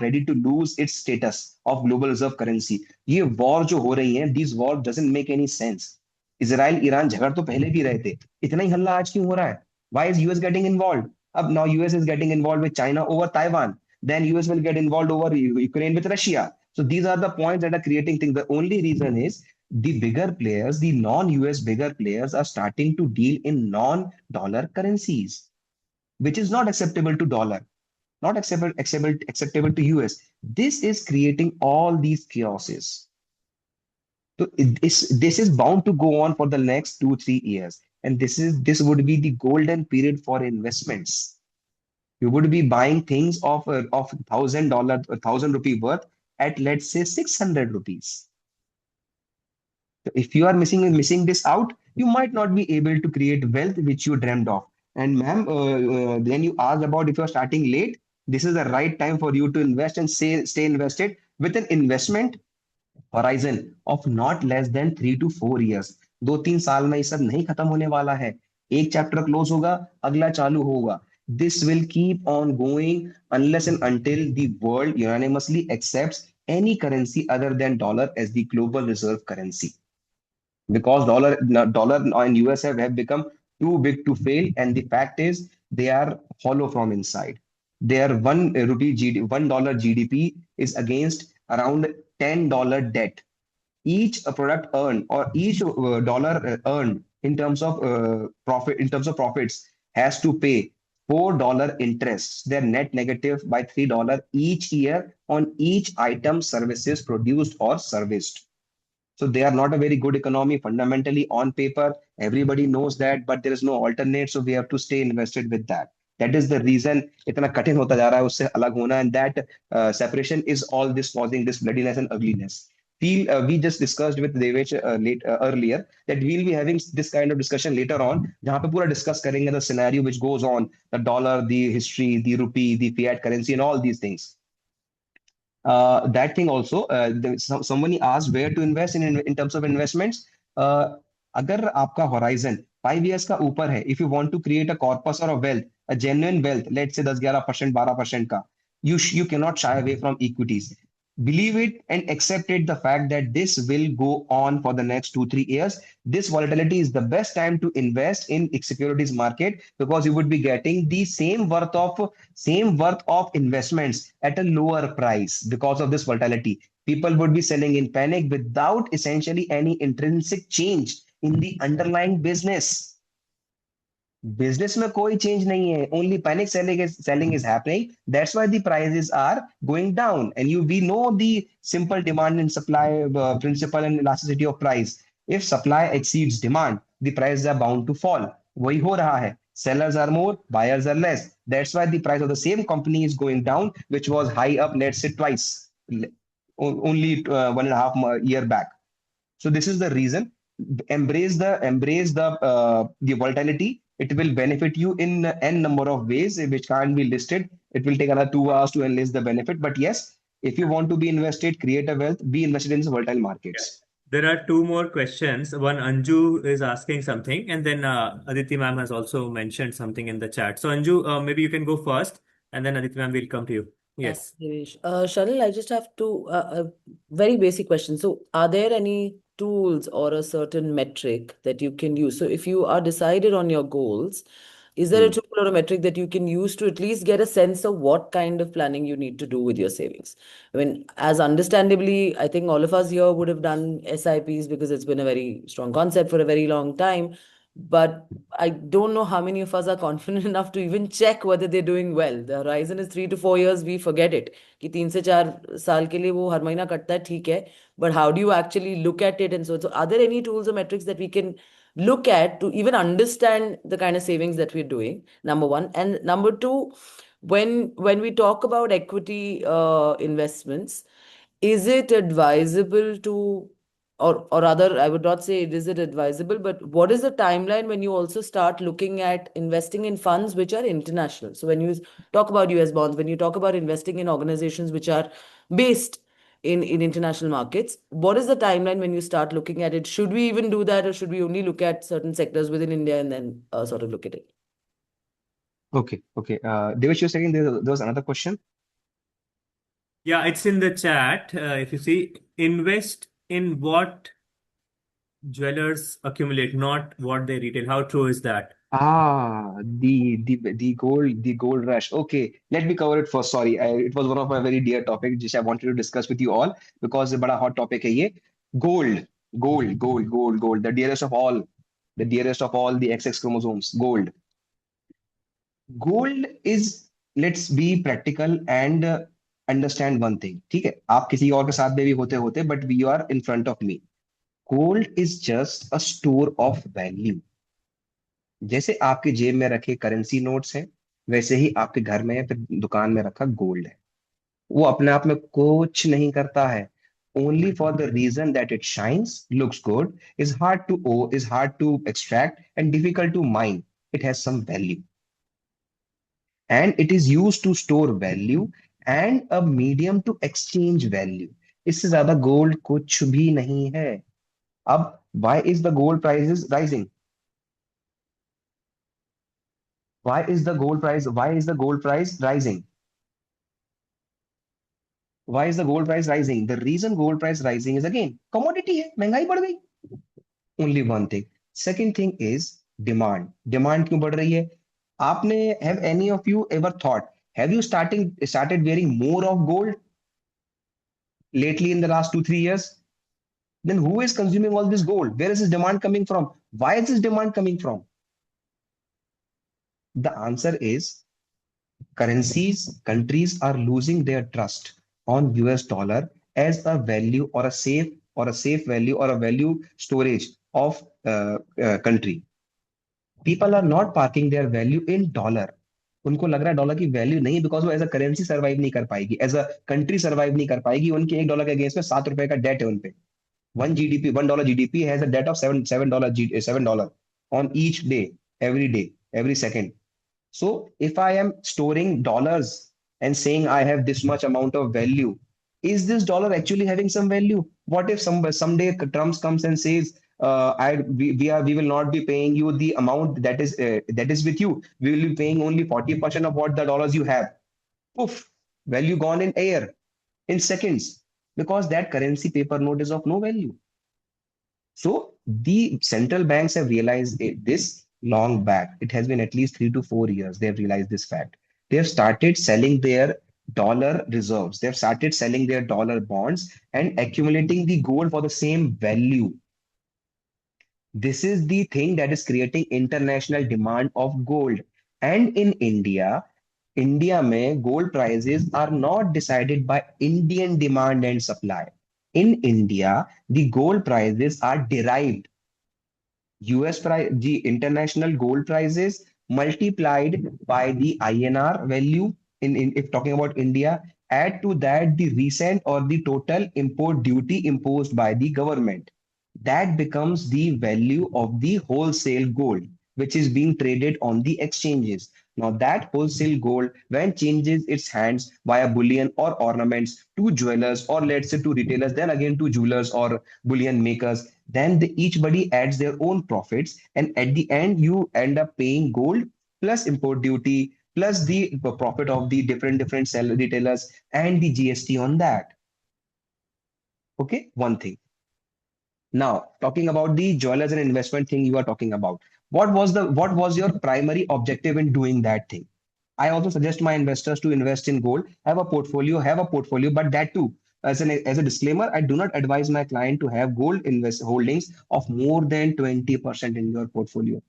ready to lose its status of global reserve currency. ये war जो हो रही है, these war doesn't make any sense. Israel Iran झगड़ तो पहले भी रहे थे, इतना ही हल्ला आज क्यों हो रहा है? Why is US getting involved? Up now US is getting involved with China over Taiwan. Then US will get involved over Ukraine with Russia. So these are the points that are creating things. The only reason is the bigger players, the non-US bigger players, are starting to deal in non-dollar currencies, which is not acceptable to dollar, not acceptable to US. This is creating all these chaoses. So this is bound to go on for the next 2-3 years, and this would be the golden period for investments. You would be buying things of $1,000, 1,000 rupee worth at, let's say, 600 rupees. So if you are missing this out, you might not be able to create wealth which you dreamed of. And ma'am, then you asked about if you are starting late. This is the right time for you to invest and stay invested with an investment horizon of not less than 3 to 4 years. 2-3 साल में ये सब नहीं खत्म होने वाला है. एक चैप्टर क्लोज होगा, अगला चालू होगा. This will keep on going unless and until the world unanimously accepts any currency other than dollar as the global reserve currency. Because dollar and US have become too big to fail, and the fact is they are hollow from inside. Their $1 GDP is against around $10 debt. Each product earned or each dollar earned in terms of profits has to pay $4 interest. They're net negative by $3 each year on each item services produced or serviced. So they are not a very good economy fundamentally on paper. Everybody knows that, but there is no alternate. So we have to stay invested with that. That is the reason इतना कठिन होता जा रहा है उससे अलग होना, and that separation is all this causing this bloodiness and ugliness. We just discussed with Devesh earlier that we'll be having this kind of discussion later on, जहाँ पे पूरा discuss करेंगे the scenario which goes on, the dollar, the history, the rupee, the fiat currency, and all these things. That thing also, somebody asked where to invest in terms of investments. uh, अगर आपका horizon 5 years का ऊपर है, if you want to create a corpus or a wealth, a genuine wealth, let's say 10-11% 12% का, you cannot shy away from equities. Believe it and accept it, the fact that this will go on for the next 2-3 years. This volatility is the best time to invest in securities market, because you would be getting the same worth of investments at a lower price. Because of this volatility, people would be selling in panic without essentially any intrinsic change in the underlying business में कोई change नहीं है, only panic selling is happening. That's why the prices are going down. And we know the simple demand and supply principle and elasticity of price. If supply exceeds demand, the prices are bound to fall. वही हो रहा है. Sellers are more, buyers are less. That's why the price of the same company is going down, which was high up, let's say twice, only 1.5 year back. So this is the reason. Embrace the volatility. It will benefit you in n number of ways, which can't be listed. It will take another 2 hours to enlist the benefit. But yes, if you want to be invested, create a wealth, be invested in volatile Yeah. markets. There are two more questions. One, Anju is asking something, and then Aditi ma'am has also mentioned something in the chat. So Anju, maybe you can go first, and then Aditi ma'am will come to you. Yes. Thanks, Devesh. Shalil, I just have a very basic question. So, are there any tools or a certain metric that you can use? So, if you are decided on your goals, is there a Hmm. tool or a metric that you can use to at least get a sense of what kind of planning you need to do with your savings? I mean, as understandably, I think all of us here would have done SIPs because it's been a very strong concept for a very long time. But I don't know how many of us are confident enough to even check whether they're doing well. The horizon is 3 to 4 years. We forget it. कि 3 से 4 साल के लिए वो हर महीना कटता है, ठीक है. But how do you actually look at it? And so are there any tools or metrics that we can look at to even understand the kind of savings that we're doing? Number one. And number two, when we talk about equity investments, is it advisable to, or rather, I would not say is it advisable, but what is the timeline when you also start looking at investing in funds which are international? So when you talk about US bonds, when you talk about investing in organizations which are based in international markets, what is the timeline when you start looking at it? Should we even do that, or should we only look at certain sectors within India and then sort of look at it? Okay. Devesh, you're saying there was another question? Yeah, it's in the chat. If you see, invest in what jewelers accumulate, not what they retail. How true is that? The gold rush. Okay, let me cover it first. Sorry, it was one of my very dear topics which I wanted to discuss with you all, because it's a hot topic है ये. Gold, gold, the dearest of all the XX chromosomes. Gold is, let's be practical and understand one thing. ठीक है, आप किसी और के साथ में भी होते होते, but you are in front of me. Gold is just a store of value. जैसे आपके जेब में रखे करेंसी नोट्स हैं, वैसे ही आपके घर में या फिर दुकान में रखा गोल्ड है. वो अपने आप में कुछ नहीं करता है. Only for the reason that it shines, looks good, is hard to extract and difficult to mine. It has some value, and it is used to store value and a medium to exchange value. इससे ज्यादा gold कुछ भी नहीं है. अब why is the gold prices rising? Why is the gold price rising? Why is the gold price rising? The reason gold price rising is again commodity है, महंगाई बढ़ गई. Only one thing. Second thing is demand. Demand क्यों बढ़ रही है? आपने have any of you ever thought? Have you started wearing more of gold lately in the last 2 3 years? Then who is consuming all this gold? Where is this demand coming from? Why is this demand coming from? The answer is countries are losing their trust on US dollar as a value or a safe value or a value storage of country. People are not parking their value in dollar. उनको लग रहा है dollar की value नहीं, because वो as a currency survive नहीं कर पाएगी, एज अ कंट्री सर्वाइव नहीं कर पाएगी. उनके $1 के अगेंस्ट में $7 का डेट है उनपे. $1 GDP has a debt of $7 on each day, every day, every second. So if I am storing dollars and saying I have this much amount of value, is this dollar actually having some value? What if someday Trump comes and says, we will not be paying you the amount that is with you. We will be paying only 40% of what the dollars you have. Poof, value gone in air in seconds, because that currency paper note is of no value. So the central banks have realized this long back. It has been at least 3 to 4 years. They have realized this fact. They have started selling their dollar reserves. They have started selling their dollar bonds and accumulating the gold for the same value. This is the thing that is creating international demand of gold. And in India में gold prices are not decided by Indian demand and supply. In India, the gold prices are derived. US price, the international gold prices multiplied by the INR value in if talking about India, add to that the recent or the total import duty imposed by the government. That becomes the value of the wholesale gold, which is being traded on the exchanges. Now, that wholesale gold, when changes its hands via bullion or ornaments to jewelers, or let's say to retailers, then again to jewelers or bullion makers, then each body adds their own profits. And at the end, you end up paying gold plus import duty plus the profit of the different sell retailers and the GST on that. Okay, one thing. Now, talking about the jewelers and investment thing you are talking about, what was your primary objective in doing that thing? I also suggest my investors to invest in gold, have a portfolio, but that too, as a disclaimer, I do not advise my client to have gold invest holdings of more than 20% in your portfolio.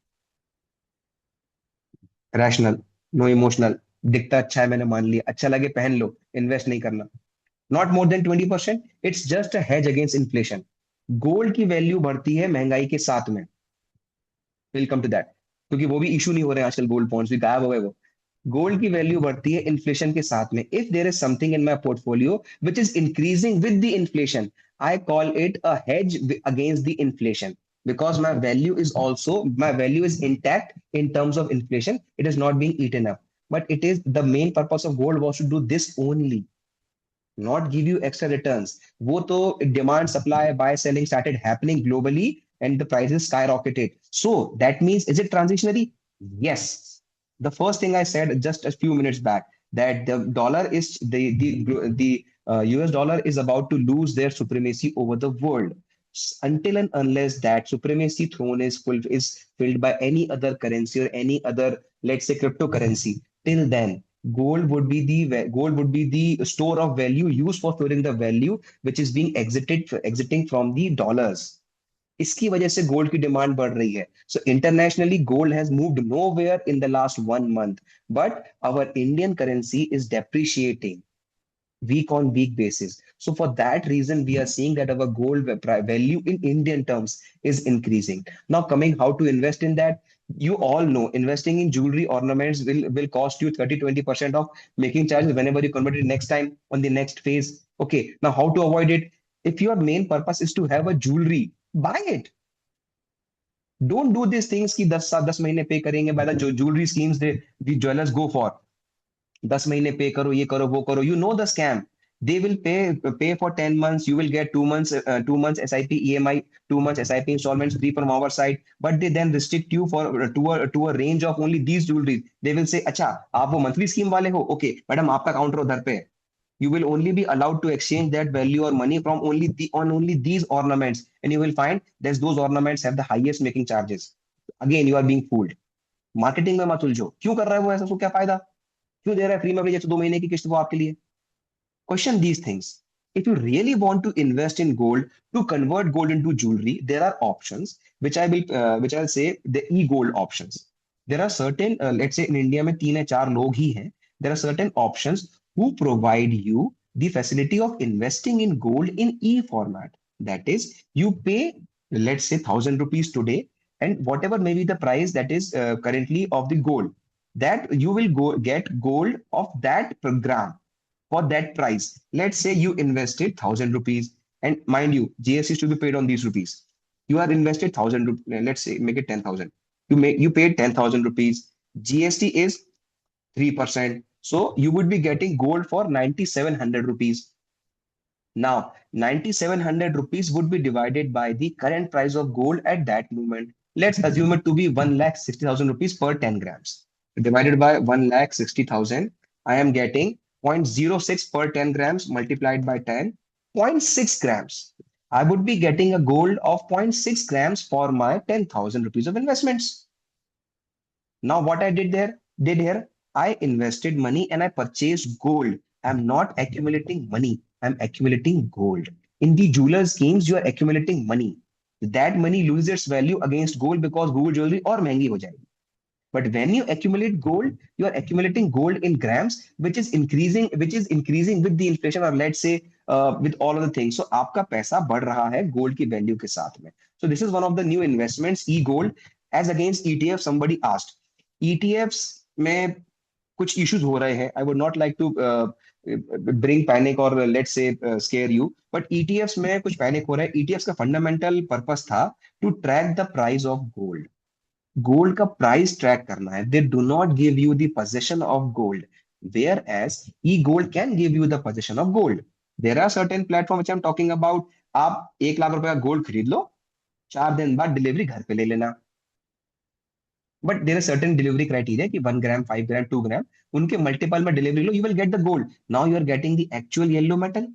Rational, no emotional. दिखता अच्छा है मैंने मान लिया, अच्छा लगे पहन लो, invest नहीं करना. Not more than 20%. It's just a hedge against inflation. Gold की वैल्यू बढ़ती है महंगाई के साथ में. विल कम टू दैट, क्योंकि वो भी इशू नहीं हो रहे हैं आजकल, गोल्ड पॉइंट्स भी गायब हो गए वो. गोल्ड की वैल्यू बढ़ती है इन्फ्लेशन के साथ में. If there is something in my portfolio which is increasing with the inflation, I call it a hedge against the inflation, because my value is intact in terms of inflation. It is not being eaten up. But it is the main purpose of gold was to do this only, not give you extra returns. वो तो demand, supply, buy, selling started happening globally and the prices skyrocketed. So that means, is it transitionary? Yes. The first thing I said just a few minutes back, that the dollar is the US dollar is about to lose their supremacy over the world. Until and unless that supremacy throne is filled by any other currency or any other, let's say, cryptocurrency, till then gold would be the store of value used for storing the value which is being exiting from the dollars. इसकी वजह से gold की demand बढ़ रही है. So internationally gold has moved nowhere in the last 1 month, but our Indian currency is depreciating week on week basis. So for that reason, we are seeing that our gold value in Indian terms is increasing. Now, coming how to invest in that, you all know investing in jewelry ornaments will cost you 30-20% of making charges whenever you convert it next time on the next phase. Okay, now how to avoid it? If your main purpose is to have a jewelry, buy it. Don't do these things कि 10 महीने पे करेंगे by the jewelry schemes the jewelers go for. 10 महीने पे करो, ये करो, वो करो. You know the scam. They will pay for 10 months. You will get 2 months SIP EMI, 2 months SIP installments free from our side. But they then restrict you for to a range of only these jewelries. They will say, अच्छा आप वो monthly scheme वाले हो, okay, madam आपका counter उधर पे है. You will only be allowed to exchange that value or money from only these ornaments, and you will find that those ornaments have the highest making charges. Again, you are being fooled. Marketing में मत उलझो. क्यों कर रहा है वो ऐसा? उसको क्या फायदा? क्यों दे रहा है फ्री में अपनी जैसे 2 महीने की किस्त वो आपके लिए? Question these things. If you really want to invest in gold to convert gold into jewelry, there are options which I'll say the e-gold options. There are certain let's say in India में 3 या 4 लोग ही हैं. There are certain options who provide you the facility of investing in gold in e-format. That is, you pay let's say 1,000 rupees today, and whatever may be the price that is currently of the gold, that you will get gold of that gram for that price. Let's say you invested 1,000 rupees, and mind you, GST is to be paid on these rupees. You are invested 1,000 rupees. Let's say make it 10,000. You paid 10,000 rupees. GST is 3%. So you would be getting gold for 9,700 rupees. Now, 9,700 rupees would be divided by the current price of gold at that moment. Let's assume it to be 1,60,000 rupees per 10 grams. Divided by 1,60,000, I am getting zero point 0.06 per 10 grams multiplied by 10, zero point 0.6 grams. I would be getting a gold of 0.6 grams for my 10,000 rupees of investments. Now, what I did here, I invested money and I purchased gold. I'm not accumulating money. I'm accumulating gold. In the jeweler schemes, you are accumulating money. That money loses its value against gold because gold jewelry और महंगी हो जाएगी. But when you accumulate gold, you are accumulating gold in grams, which is increasing with the inflation, or let's say with all of the things. So आपका पैसा बढ़ रहा है gold की value के साथ में. So this is one of the new investments, e-gold, as against ETF. Somebody asked, ETFs में कुछ issues हो रहे हैं. I would not like to bring panic or let's say scare you, but ETFs में कुछ panic हो रहा है. ETFs का fundamental purpose था to track the price of gold. Gold का प्राइस ट्रैक करना है. They do not give you the position of gold, whereas e gold can give you the position of gold. There are certain platform which I am talking about. आप 1 लाख रुपए का gold खरीद लो, 4 दिन बाद delivery घर पे ले लेना. But there are certain delivery criteria कि 1 ग्राम, 5 ग्राम, 2 ग्राम, उनके मल्टीपल में डिलीवरी लो, you will get the gold. Now you are getting the actual yellow metal.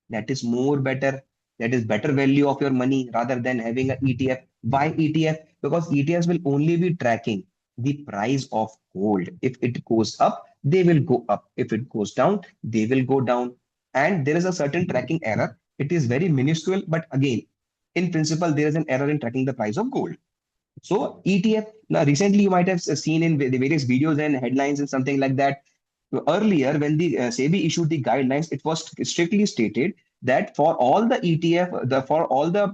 That is more better. That is better value of your money rather than having an ETF. Why ETF? Because ETFs will only be tracking the price of gold. If it goes up, they will go up. If it goes down, they will go down. And there is a certain tracking error. It is very minuscule, but again, in principle, there is an error in tracking the price of gold. So ETF, now recently you might have seen in the various videos and headlines and something like that. Earlier, when the SEBI issued the guidelines, it was strictly stated that for all the ETF, for all the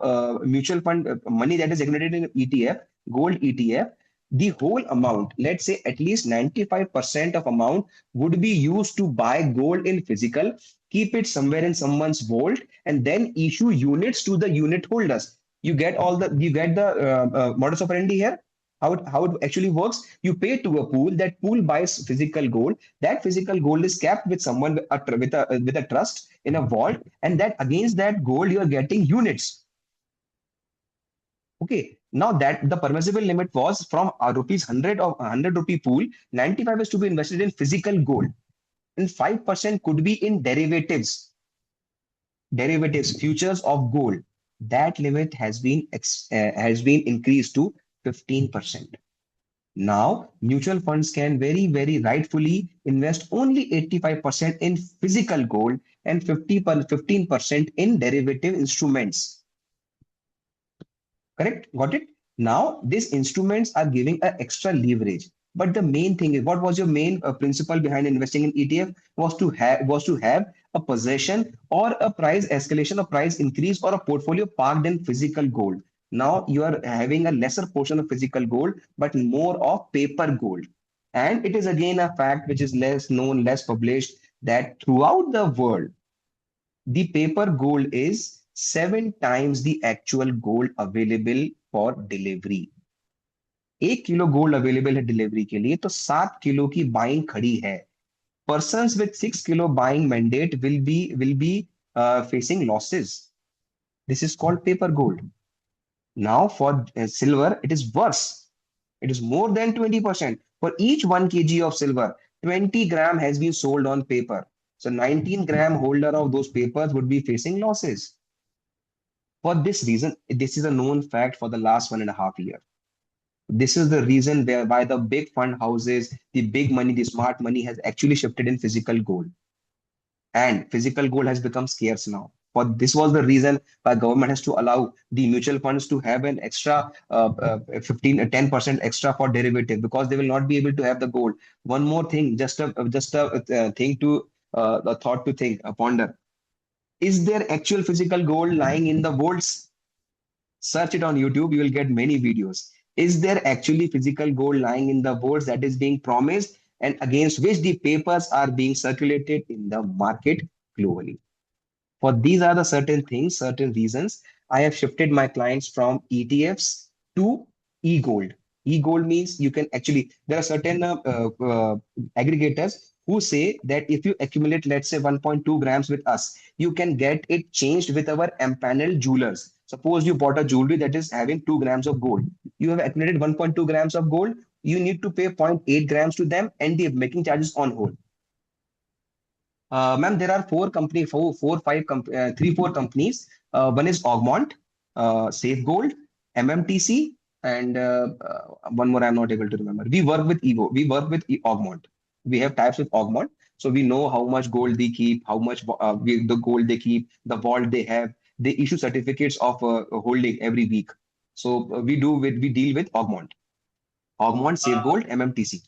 mutual fund money that is accumulated in ETF, gold ETF, the whole amount, let's say at least 95% of amount would be used to buy gold in physical, keep it somewhere in someone's vault, and then issue units to the unit holders. You get the modus operandi here. How it actually works: you pay to a pool, that pool buys physical gold, that physical gold is kept with someone with a trust in a vault, and that against that gold you are getting units. Okay, now that the permissible limit was from rupees 100 or 100 rupee pool, 95 is to be invested in physical gold, and 5% could be in derivatives, futures of gold. That limit has been increased to 15%. Now, mutual funds can very, very rightfully invest only 85% in physical gold and 15% in derivative instruments. Correct? Got it? Now, these instruments are giving an extra leverage. But the main thing is, what was your main principle behind investing in ETF? Was to have a possession or a price escalation, a price increase, or a portfolio parked in physical gold. Now you are having a lesser portion of physical gold, but more of paper gold. And it is again a fact which is less known, less published, that throughout the world, the paper gold is 7 times the actual gold available for delivery. 1 kilo gold available है delivery के लिए, तो 7 kilo की buying खड़ी है. persons with 6 kilo buying mandate will be facing losses. This is called paper gold. Now for silver, it is worse. It is more than 20%. For each 1 kg of silver, 20 gram has been sold on paper. So 19-gram holder of those papers would be facing losses. For this reason, this is a known fact for the last 1.5 years. This is the reason whereby the big fund houses, the big money, the smart money has actually shifted in physical gold. And physical gold has become scarce now. For this was the reason why government has to allow the mutual funds to have an extra 10% extra for derivative, because they will not be able to have the gold. One more thing, just a thing to a thought to think, ponder. Is there actual physical gold lying in the vaults? Search it on YouTube, you will get many videos. Is there actually physical gold lying in the vaults that is being promised and against which the papers are being circulated in the market globally? For these are the certain things, certain reasons, I have shifted my clients from ETFs to e-gold. E-gold means you can actually, there are certain aggregators who say that if you accumulate, let's say 1.2 grams with us, you can get it changed with our empaneled jewelers. Suppose you bought a jewelry that is having 2 grams of gold. You have accumulated 1.2 grams of gold. You need to pay 0.8 grams to them and the making charges on hold. Ma'am, there are three, four companies. One is Augmont, Safe Gold, MMTC, and one more I'm not able to remember. We work with Evo. We work with Augmont. We have types with Augmont, so we know how much gold they keep, how much the gold they keep, the vault they have. They issue certificates of holding every week. So we deal with Augmont, Safe Uh, Gold, MMTC.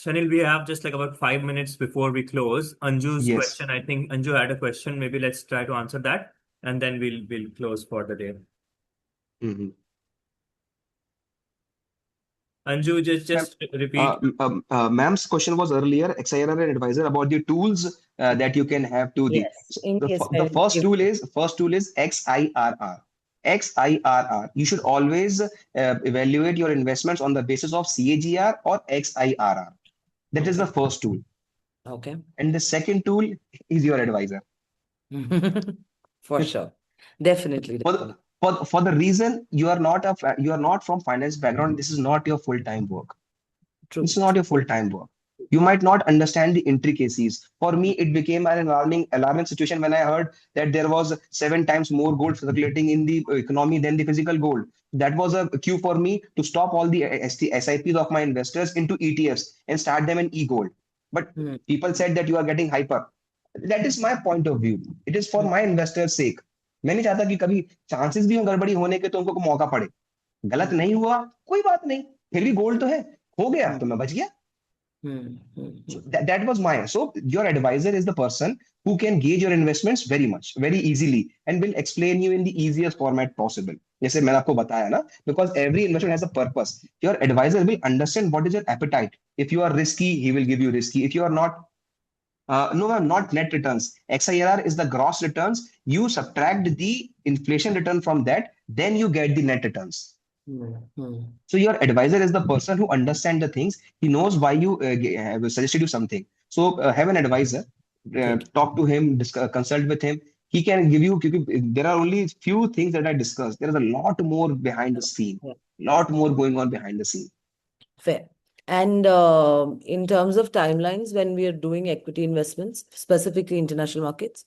Shanil, we have just like about 5 minutes before we close. Anju's Yes. question, I think Anju had a question. Maybe let's try to answer that, and then we'll close for the day. Mhm. Anju, Ma'am, just repeat. ma'am's question was earlier, XIRR and advisor, about the tools that you can have to the Yes, in case the I give. first tool is XIRR. XIRR. You should always evaluate your investments on the basis of CAGR or XIRR. That is Okay. the first tool. Okay. And the second tool is your advisor. For sure. Definitely, For definitely. for the reason you are not from finance background, this is not your full-time work. It's True. not your full-time work. You might not understand the intricacies. For me, it became an alarming situation when I heard that there was 7 times more gold circulating in the economy than the physical gold. That was a cue for me to stop all the SIPs of my investors into ETFs and start them in e-gold. But Hmm. people said that you are getting hyper. That is my point of view. It is for Hmm. my investors' sake. मैं नहीं चाहता कि कभी chances भी हो गड़बड़ी होने के तो उनको मौका पड़े. गलत Hmm. नहीं हुआ, कोई बात नहीं, फिर भी गोल्ड तो है, हो गया Hmm. तो मैं बच गया. Hmm. So that was mine. So your advisor is the person who can gauge your investments very much, very easily, and will explain you in the easiest format possible. जैसे मैंने आपको बताया ना, because every investment has a purpose. Your advisor will understand what is your appetite. If you are risky, he will give you risky. If you are not, no, ma'am, not net returns. XIRR is the gross returns. You subtract the inflation return from that, then you get the net returns. Hmm. Hmm. So your advisor is the person who understands the things. He knows why you have suggested you something. So have an advisor, Good. talk to him, consult with him. He can give you. There are only few things that I discussed. There is a lot more behind the scene. Yeah. Lot more going on behind the scene. Fair. And in terms of timelines, when we are doing equity investments, specifically international markets?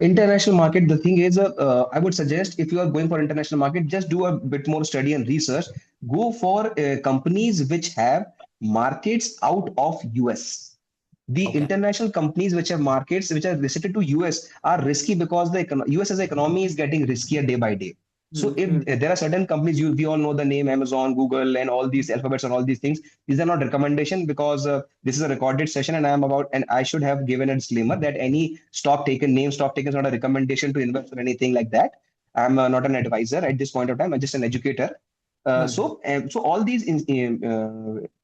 International market, the thing is, I would suggest if you are going for international market, just do a bit more study and research. Go for companies which have markets out of US. The Okay. international companies which have markets which are restricted to US are risky because the US as an economy is getting riskier day by day. So if Hmm. there are certain companies, we all know the name Amazon, Google, and all these alphabets and all these things. These are not recommendation because this is a recorded session, and I should have given a disclaimer that any stock taken is not a recommendation to invest or anything like that. I'm not an advisor at this point of time. I'm just an educator. Hmm. So all these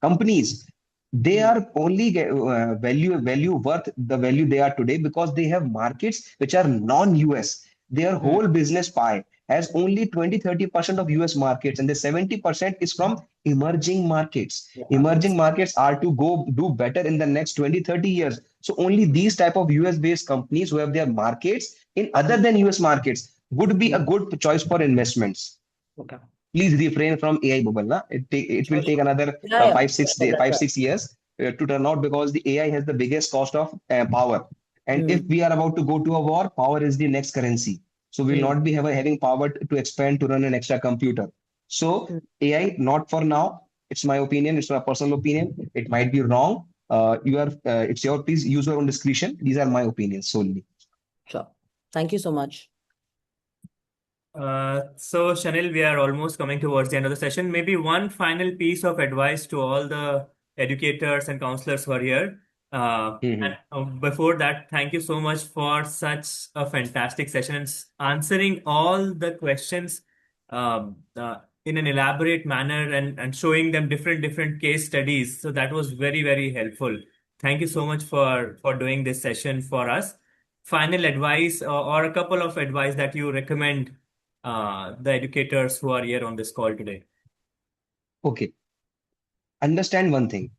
companies, they Hmm. are only value worth the value they are today because they have markets which are non-US. Their Hmm. whole business pie has only 20-30% of US markets, and the 70% is from Emerging markets. Yeah. Emerging markets are to go do better in the next 20, 30 years. So only these type of US based companies who have their markets in other than US markets would be a good choice for investments. Okay. Please refrain from AI bubble. Na? It will Sure, take sure. another Yeah, yeah. five, That's right. 6 years to turn out because the AI has the biggest cost of power. And if Mm. we are about to go to a war, power is the next currency. So we will Mm. not be having power to expand to run an extra computer. So Mm. AI, not for now. It's my opinion. It's my personal opinion. It might be wrong. It's your, please use your own discretion. These are my opinions solely. Sure. Thank you so much. So, Shanil, we are almost coming towards the end of the session. Maybe one final piece of advice to all the educators and counselors who are here. And Mhm. before that, thank you so much for such a fantastic session and answering all the questions in an elaborate manner and showing them different case studies. So that was very helpful. Thank you so much for doing this session for us. Final advice or a couple of advice that you recommend the educators who are here on this call today? Okay. Understand one thing.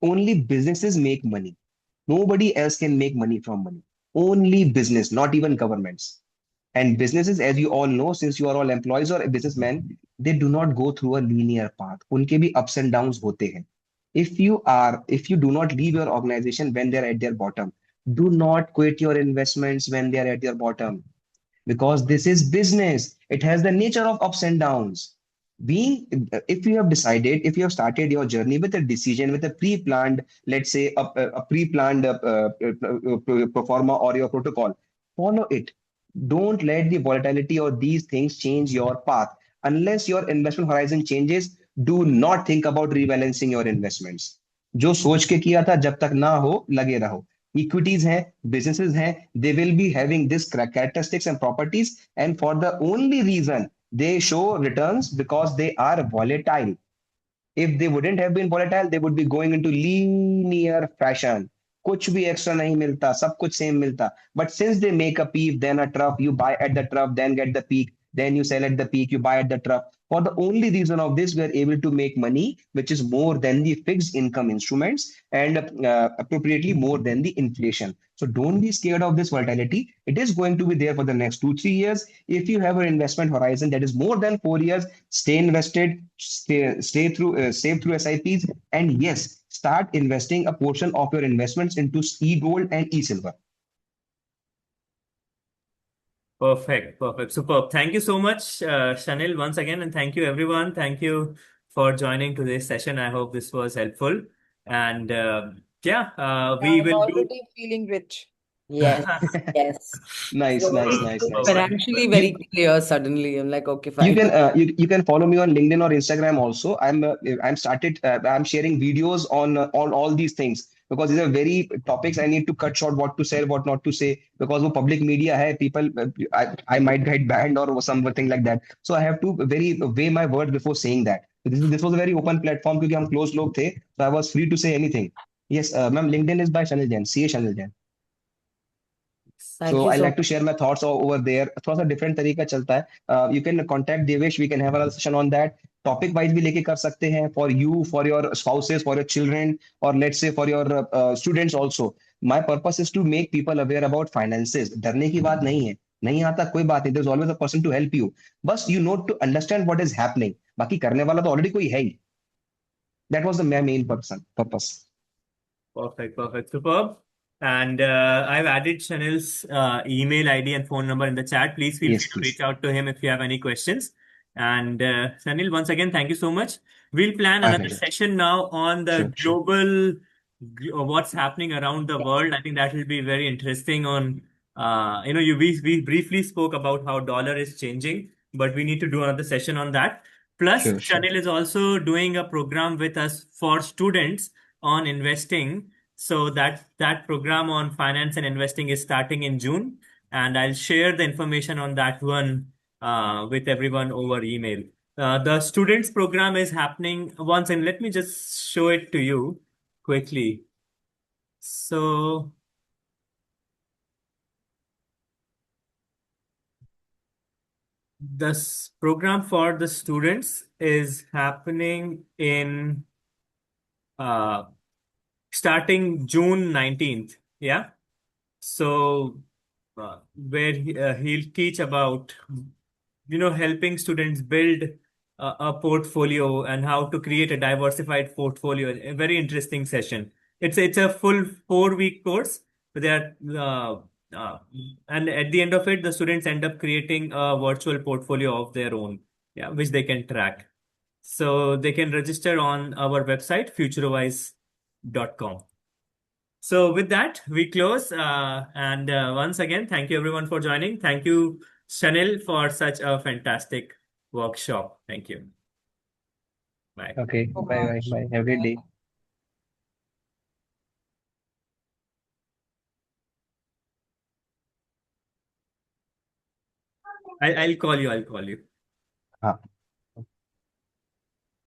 Only businesses make money. Nobody else can make money from money. Only business, not even governments. And businesses, as you all know, since you are all employees or businessmen, they do not go through a linear path. उनके भी ups and downs होते हैं. If you do not leave your organization when they're at their bottom, do not quit your investments when they're at their bottom because this is business. It has the nature of ups and downs. Being, if you have decided, if you have started your journey with a decision, with a pre-planned, let's say a pre-planned pro forma or your protocol, follow it. Don't let the volatility or these things change your path. Unless your investment horizon changes, do not think about rebalancing your investments. जो सोच के किया था जब तक ना हो लगे रहो. Equities हैं, businesses हैं, they will be having this characteristics and properties, and for the only reason they show returns because they are volatile. If they wouldn't have been volatile, they would be going into linear fashion. कुछ भी extra नहीं मिलता, सब कुछ same मिलता. But since they make a peak, then a trough, you buy at the trough, then get the peak, then you sell at the peak, you buy at the trough. For the only reason of this, we are able to make money, which is more than the fixed income instruments and appropriately more than the inflation. So don't be scared of this volatility. It is going to be there for the next 2, 3 years. If you have an investment horizon that is more than 4 years, stay invested, stay through, save through SIPs, and yes, start investing a portion of your investments into e-gold and e-silver. Perfect. Superb. Thank you so much, Shanil, once again, and thank you, everyone. Thank you for joining today's session. I hope this was helpful. And we I'm will do. already feeling rich. Yes. Yes. Nice, nice, Slowly, nice, it's nice. financially Perfect. very You clear suddenly. I'm like, okay, you fine. can you can follow me on LinkedIn or Instagram also. I'm sharing videos on all these things because these are very topics I need to cut short what to say, what not to say because वो public media hai, people I might get banned or something like that. So I have to very weigh my word before saying that. So this was a very open platform क्योंकि हम close लोग थे, so I was free to say anything. Yes, ma'am, LinkedIn is by Shanil Jain, CA Shanil Jain. Thank So you I so like to share my thoughts over there. थोड़ा सा different तरीका चलता है. You can contact Devesh. We can have a session on that. Topic wise भी लेके कर सकते हैं for you, for your spouses, for your children, or let's say for your students also. My purpose is to make people aware about finances. डरने की बात नहीं है. नहीं आता कोई बात नहीं. There's always a person to help you. बस you know to understand what is happening. बाकी करने वाला तो already कोई है ही. That was the main purpose. Perfect. Superb. And I've added Chanel's email ID and phone number in the chat. Please feel Yes, free to please. reach out to him if you have any questions. And Chanel, once again, thank you so much. We'll plan My another pleasure. session now on the Sure. global, what's happening around the world. I think that will be very interesting on, we briefly spoke about how dollar is changing, but we need to do another session on that. Plus, Sure. Chanel is also doing a program with us for students on investing. So that program on finance and investing is starting in June, and I'll share the information on that one with everyone over email. The students program is happening once, and let me just show it to you quickly. So This program for the students is happening in uh, starting June 19th. Yeah. So, where he'll teach about, helping students build a portfolio and how to create a diversified portfolio. A very interesting session. It's a full 4 week course. There, and at the end of it, the students end up creating a virtual portfolio of their own, yeah, which they can track. So they can register on our website, futurewise.com. So with that, we close. And once again, thank you everyone for joining. Thank you, Chanel, for such a fantastic workshop. Thank you. Bye. Okay, So bye bye much. bye. Have a great day. I'll call you. I'll call you. हाँ